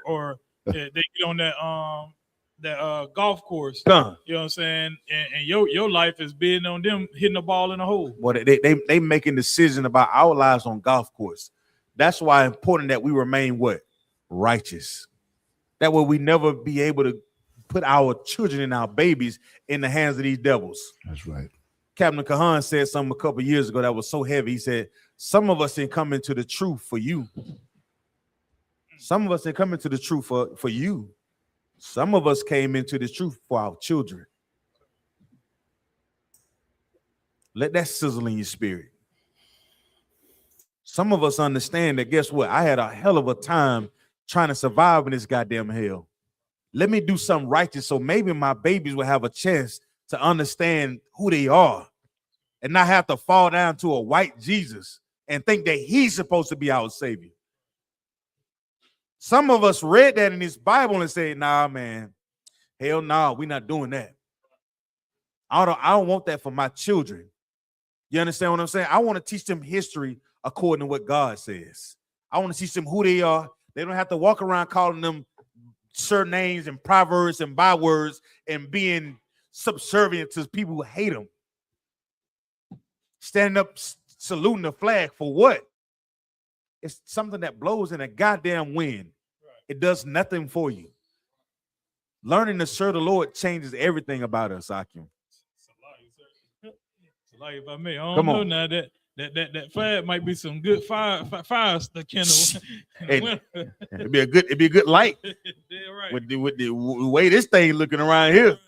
or they get on that golf course. You know what I'm saying? And your life is being on them hitting the ball in a hole. Well, they making decisions about our lives on golf course. That's why it's important that we remain what? Righteous. That way we never be able to put our children and our babies in the hands of these devils. That's right. Captain Kahan said something a couple years ago that was so heavy. He said, some of us didn't come into the truth for you. Some of us didn't come into the truth for you. Some of us came into the truth for our children. Let that sizzle in your spirit. Some of us understand that, guess what? I had a hell of a time trying to survive in this goddamn hell. Let me do something righteous so maybe my babies will have a chance to understand who they are and not have to fall down to a white Jesus and think that he's supposed to be our savior. Some of us read that in this Bible and said, nah, man, hell no, we're not doing that. I don't want that for my children. You understand what I'm saying? I want to teach them history according to what God says. I want to teach them who they are. They don't have to walk around calling them surnames and proverbs and bywords and being subservient to people who hate them. Standing up, saluting the flag for what? It's something that blows in a goddamn wind. It does nothing for you. Learning to serve the Lord changes everything about us, Akim. Like if I may, I don't know now that flag might be some good fire kindle. It'd be a good light. Yeah, right. With the way this thing looking around here.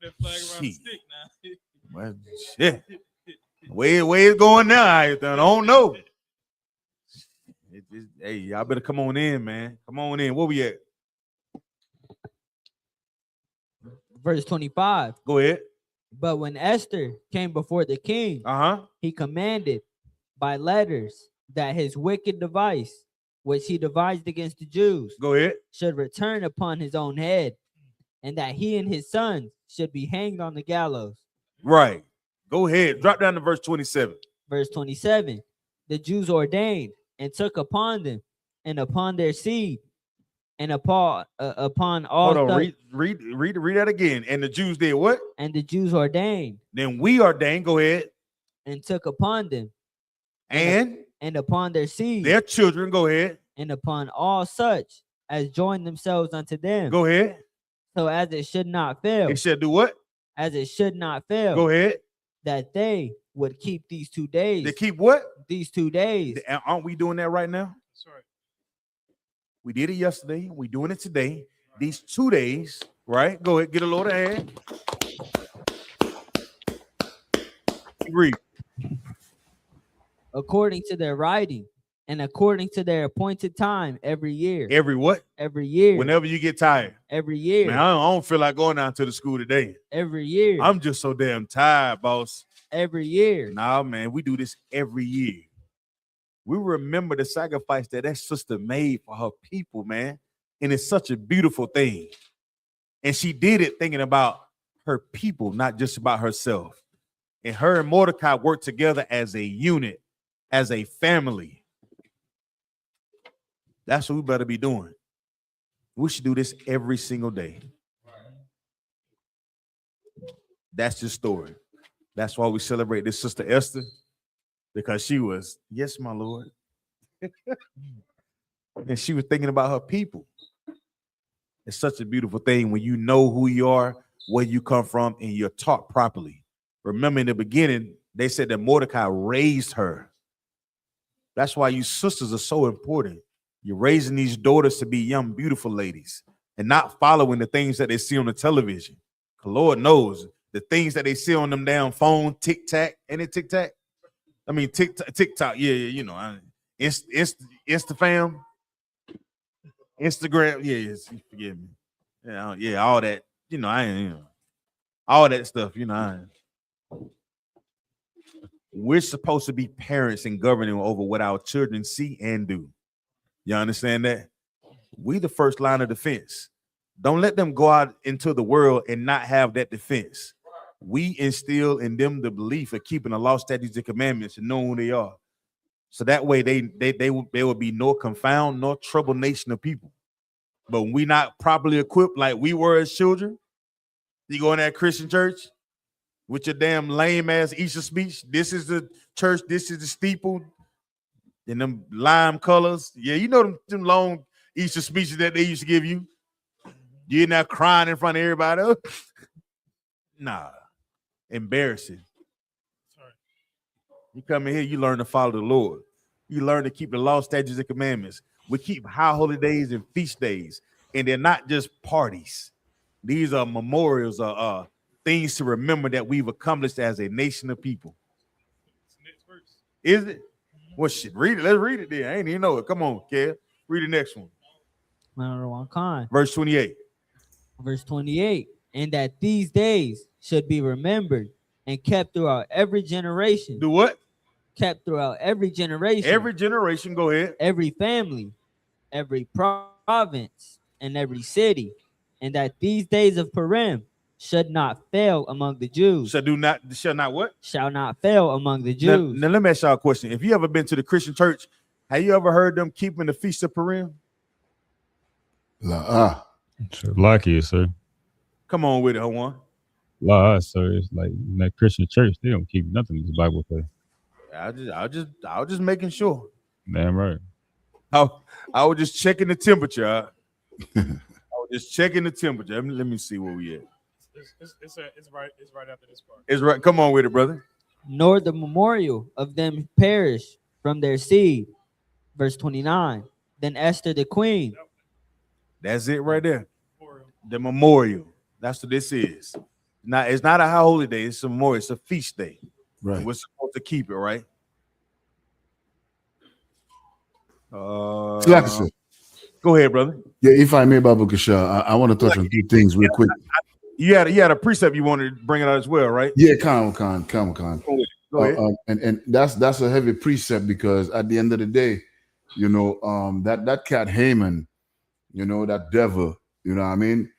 That flag around the stick now. Well, shit. Way it's going now, I don't know. Hey, y'all better come on in, man. Come on in. Where we at? Verse 25. Go ahead. But when Esther came before the king, he commanded by letters that his wicked device, which he devised against the Jews, go ahead, should return upon his own head, and that he and his sons should be hanged on the gallows. Right. Go ahead. Drop down to verse 27. Verse 27. The Jews ordained and took upon them and upon their seed and upon all. Hold on, read that again. And the Jews did what? And the Jews ordained. Then we ordained. Go ahead. And took upon them. And upon their seed. Their children. Go ahead. And upon all such as joined themselves unto them. Go ahead. So as it should not fail. It should do what? As it should not fail. Go ahead. That they would keep these 2 days. They keep what? These 2 days. Aren't we doing that right now? That's right. We did it yesterday. We're doing it today. These 2 days, right? Go ahead, get a load of hand. Read. According to their writing and according to their appointed time every year. Every what? Every year. Whenever you get tired. Every year. Man, I don't feel like going down to the school today. Every year. I'm just so damn tired, boss. Every year. Nah, man, we do this every year. We remember the sacrifice that sister made for her people, man. And it's such a beautiful thing. And she did it thinking about her people, not just about herself. And her and Mordecai worked together as a unit, as a family. That's what we better be doing. We should do this every single day. That's the story. That's why we celebrate this sister Esther, because she was, yes, my Lord. And she was thinking about her people. It's such a beautiful thing when you know who you are, where you come from, and you're taught properly. Remember in the beginning, they said that Mordecai raised her. That's why you sisters are so important. You're raising these daughters to be young, beautiful ladies and not following the things that they see on the television. The Lord knows the things that they see on them damn phone, TikTok, any TikTok? I mean, TikTok, yeah, you know, Instafam, Instagram, yes, forgive me. Yeah, all that, you know, all that stuff, you know. We're supposed to be parents and governing over what our children see and do. You understand that? We the first line of defense. Don't let them go out into the world and not have that defense. we instill in them the belief of keeping the law, statutes, and commandments and knowing who they are. So that way they will be nor confound nor trouble nation of people. But when we not properly equipped like we were as children, you go in that Christian church with your damn lame ass Easter speech. This is the church, this is the steeple, and them lime colors. Yeah, you know them long Easter speeches that they used to give you. You're not crying in front of everybody. Nah, embarrassing. Sorry. You come in here, you learn to follow the Lord. You learn to keep the law, statutes, and commandments. We keep high holy days and feast days, and they're not just parties. These are memorials, things to remember that we've accomplished as a nation of people. Next verse. Is it? Well, shit, read it. Let's read it then. I ain't even know it. Come on, Kev. Read the next one. Verse 28. Verse 28. And that these days should be remembered and kept throughout every generation. Do what? Kept throughout every generation. Every generation, go ahead. Every family, every province, and every city. And that these days of Purim should not fail among the Jews. Shall not what? Shall not fail among the Jews. Now let me ask y'all a question. If you ever been to the Christian church, have you ever heard them keeping the feast of Purim? Lucky, sir. Come on with it, Hawan. Sir. It's like in that Christian church, they don't keep nothing in the Bible say. I was just making sure. Damn right. I was just checking the temperature. I was just checking the temperature. Let me see where we at. It's right after this part. It's right. Come on with it, brother. Nor the memorial of them perish from their seed. Verse 29. Then Esther the queen. That's it right there. The memorial. That's what this is. It's not a high holy day. It's a memorial. It's a feast day. Right. We're supposed to keep it, right? Go ahead, brother. Yeah, if I may, Babu Kasha, I want to touch on two things real quick. You had a precept you wanted to bring it out as well, right? Yeah, come on. Go ahead. And that's a heavy precept because at the end of the day, you know, that cat Haman, you know, that devil, you know what I mean,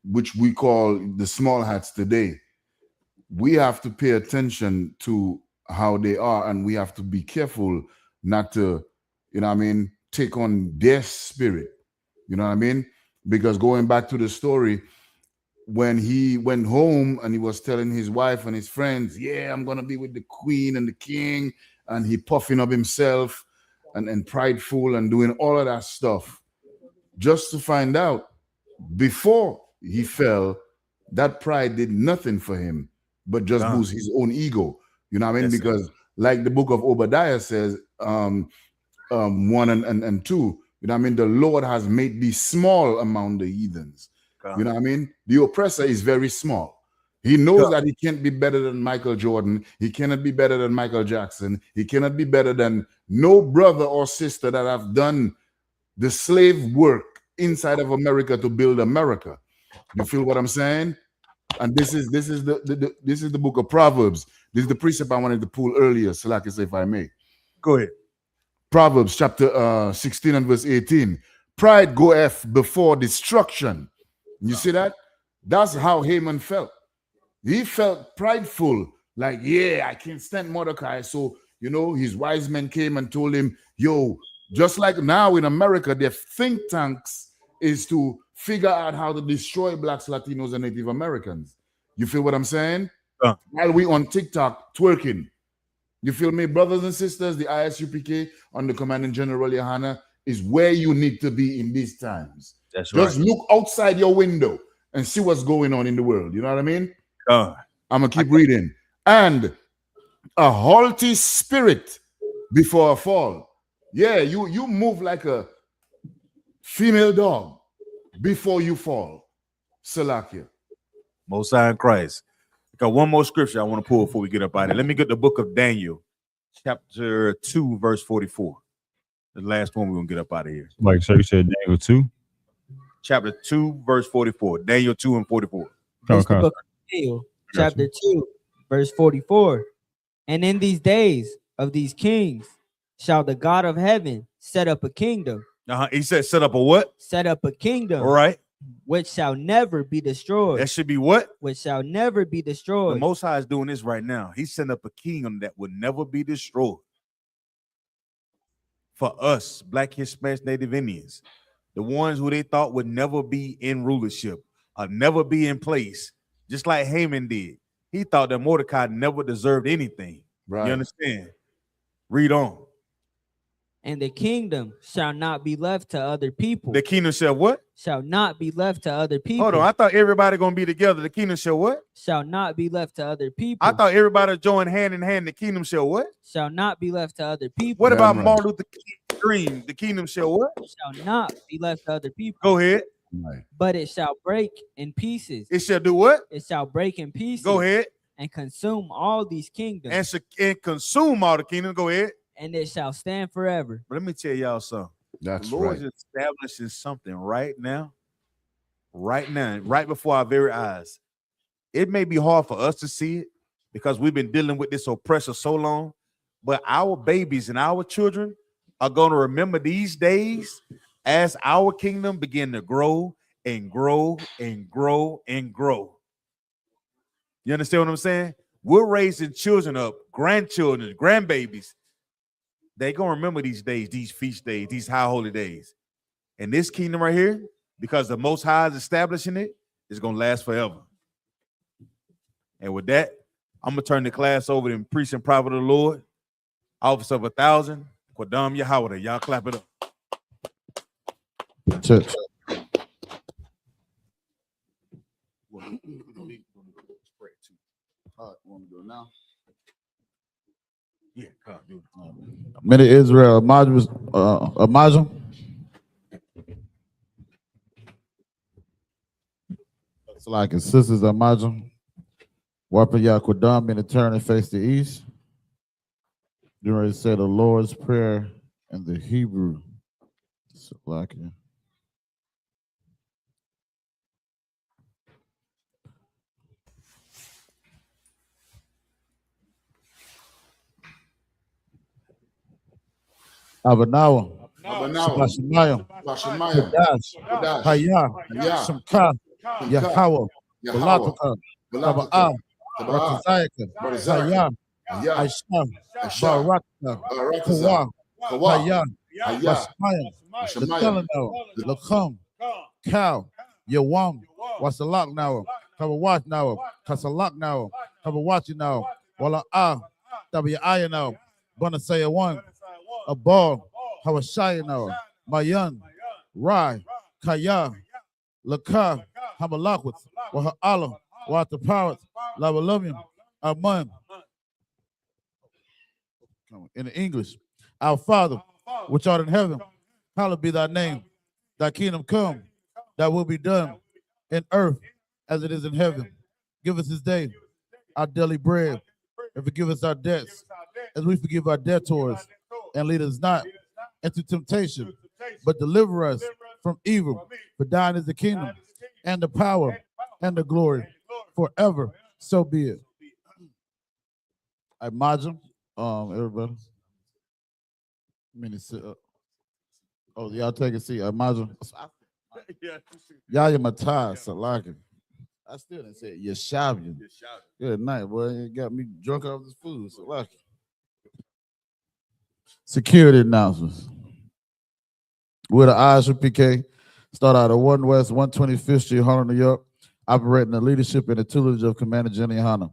which we call the small hats today. We have to pay attention to how they are, and we have to be careful not to, you know what I mean, take on their spirit. You know what I mean? Because going back to the story, when he went home and he was telling his wife and his friends, yeah, I'm gonna be with the queen and the king, and he puffing up himself and prideful and doing all of that stuff, just to find out before he fell, that pride did nothing for him but just boost his own ego. You know what I mean? Because like the book of Obadiah says, 1 and 2, you know what I mean? The Lord has made thee small among the heathens. You know what I mean? The oppressor is very small. He knows that he can't be better than Michael Jordan. He cannot be better than Michael Jackson. He cannot be better than no brother or sister that have done the slave work inside of America to build America. You feel what I'm saying? And this is the book of Proverbs. This is the precept I wanted to pull earlier, so like I say, if I may. Go ahead. Proverbs chapter 16 and verse 18. Pride goeth before destruction. You see that? That's how Haman felt. He felt prideful, like, yeah, I can't stand Mordecai. So, you know, his wise men came and told him, yo, just like now in America, their think tanks is to figure out how to destroy blacks, Latinos, and Native Americans. You feel what I'm saying? While we on TikTok twerking. You feel me? Brothers and sisters, the ISUPK under Commanding General Yohana is where you need to be in these times. That's right. Just look outside your window and see what's going on in the world. You know what I mean? I'm going to keep reading. And a haughty spirit before a fall. Yeah, you move like a female dog before you fall. Salakia. Most High in Christ. Got one more scripture I want to pull before we get up out of it. Let me get the book of Daniel, chapter 2, verse 44. The last one we're going to get up out of here. Like, so you said Daniel 2? Chapter 2, verse 44. Daniel 2 and 44. It's the book of Daniel, chapter 2, verse 44. And in these days of these kings shall the God of heaven set up a kingdom. He said set up a what? Set up a kingdom. All right. which shall never be destroyed. That should be what? Which shall never be destroyed. The Most High is doing this right now. He's setting up a kingdom that will never be destroyed. For us, Black, Hispanics, Native Indians, the ones who they thought would never be in rulership or never be in place, just like Haman did. He thought that Mordecai never deserved anything. Right. You understand? Read on. And the kingdom shall not be left to other people. The kingdom shall what? Shall not be left to other people. Hold on. I thought everybody gonna be together. The kingdom shall what? Shall not be left to other people. I thought everybody joined hand in hand. The kingdom shall what? Shall not be left to other people. What about Martin Luther King's dream? The kingdom shall what? Shall not be left to other people. Go ahead. Right. But it shall break in pieces. It shall do what? It shall break in pieces. Go ahead. And consume all these kingdoms. And consume all the kingdoms. Go ahead. And it shall stand forever. But let me tell y'all something. That's the Lord is establishing something right now, right before our very eyes. It may be hard for us to see it because we've been dealing with this oppressor so long, but our babies and our children are going to remember these days as our kingdom begin to grow and grow and grow and grow. You understand what I'm saying? We're raising children up, grandchildren, grandbabies. They're going to remember these days, these feast days, these high holy days. And this kingdom right here, because the Most High is establishing it, is going to last forever. And with that, I'm going to turn the class over to priest and prophet of the Lord, officer of 1,000, Quadam Yahweh. Y'all clap it up. Church. Want to go now? Yeah, dude. Many Israel, Amajim. It's like his sisters, Amajim. Wapa Yakwadam in the turn and face the east. You ready to say the Lord's Prayer in the Hebrew. So like it. Abanawa, Shabashimaya, Kadash, Haya, Shamka, Yahweh, Balatuka, Taba'a, Ratazayaka, Zaya, Aisha, Baraka, Kawa, Haya, Bashmaya, the Teleno, Lakum, Cow, Yawam, Wasalak now, Kabawat now, Kasalak now, Kabawachi now, Wala Tabiaya now, Bonasaya one. A ball, Hawashayano, Mayan, Rai, Kaya, Laka, Hamalakwit, Waha'ala, Wata Powers, Lavalumium, Aman. In English, our Father, which art in heaven, hallowed be thy name. Thy kingdom come, thy will be done in earth as it is in heaven. Give us this day our daily bread, and forgive us our debts as we forgive our debtors. And lead us not into temptation, but deliver us from evil. For thine is the kingdom, and the power, and the glory, forever. So be it. I imagine, everybody. Oh, y'all take a seat. I imagine. Y'all Matai Salaki. I still didn't say it. Yeshavian. Good night, boy. You got me drunk off this food. Salaki. Security announcements. With the eyes for PK, start out at 1 West 125th Street, Harlem, New York, operating the leadership and the tutelage of Commander Jenny Hanna.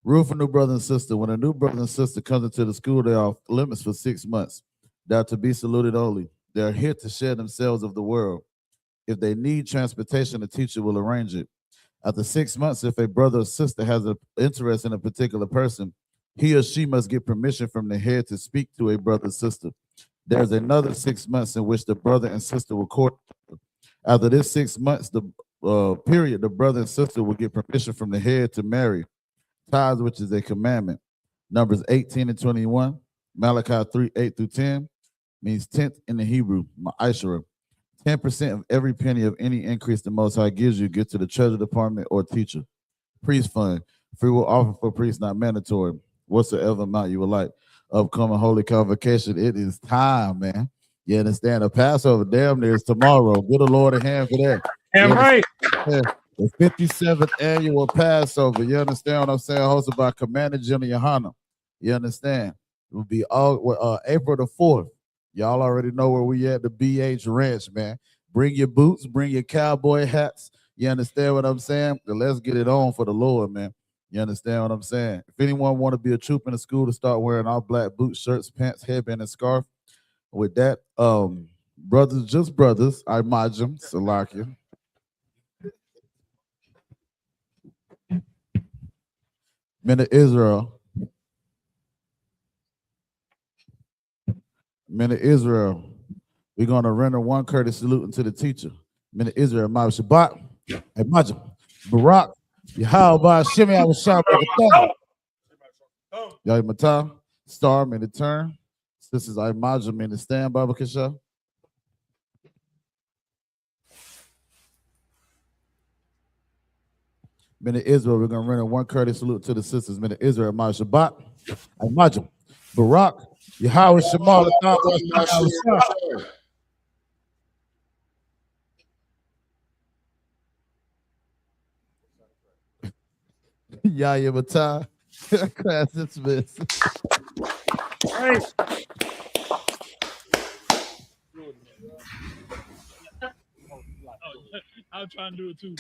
Rule for new brother and sister. When a new brother and sister comes into the school, they are off limits for 6 months. They are to be saluted only. They are here to share themselves of the world. If they need transportation, the teacher will arrange it. After 6 months, if a brother or sister has an interest in a particular person, he or she must get permission from the head to speak to a brother or sister. There's another 6 months in which the brother and sister will court. After this 6 months, the period, the brother and sister will get permission from the head to marry. Tithes, which is a commandment. Numbers 18 and 21. Malachi 3, 8 through 10 means tenth in the Hebrew, ma'ashara. 10% of every penny of any increase the Most High gives you get to the treasury department or teacher. Priest fund. Free will offer for priests, not mandatory. Whatsoever amount you would like. Upcoming holy convocation. It is time, man. You understand? The Passover damn near is tomorrow. Give the Lord a hand for that. Damn right. Yeah, the 57th annual Passover. You understand what I'm saying? Hosted by Commander General Yohana. You understand? It will be all April the 4th. Y'all already know where we at, the BH Ranch, man. Bring your boots, bring your cowboy hats. You understand what I'm saying? Then let's get it on for the Lord, man. You understand what I'm saying? If anyone want to be a troop in the school to start wearing all black boots, shirts, pants, headband, and scarf, with that, brothers, just brothers, I imagine, Salakia. Men of Israel. Men of Israel. We're going to render one courteous salute unto the teacher. Men of Israel, Ma'am Shabbat, imagine, Barak, Yahweh, Shimei, I was shot by the thumb. Yahweh Matah, Star, men to turn. Sisters, I imagine, men to stand, Baba Kasha. Men of Israel, we're going to render one courteous salute to the sisters. Men of Israel, Ma'am Shabbat, I imagine, Barak, Yahweh, Shema, Yahweh Matah, class dismissed. I'm trying to do it too.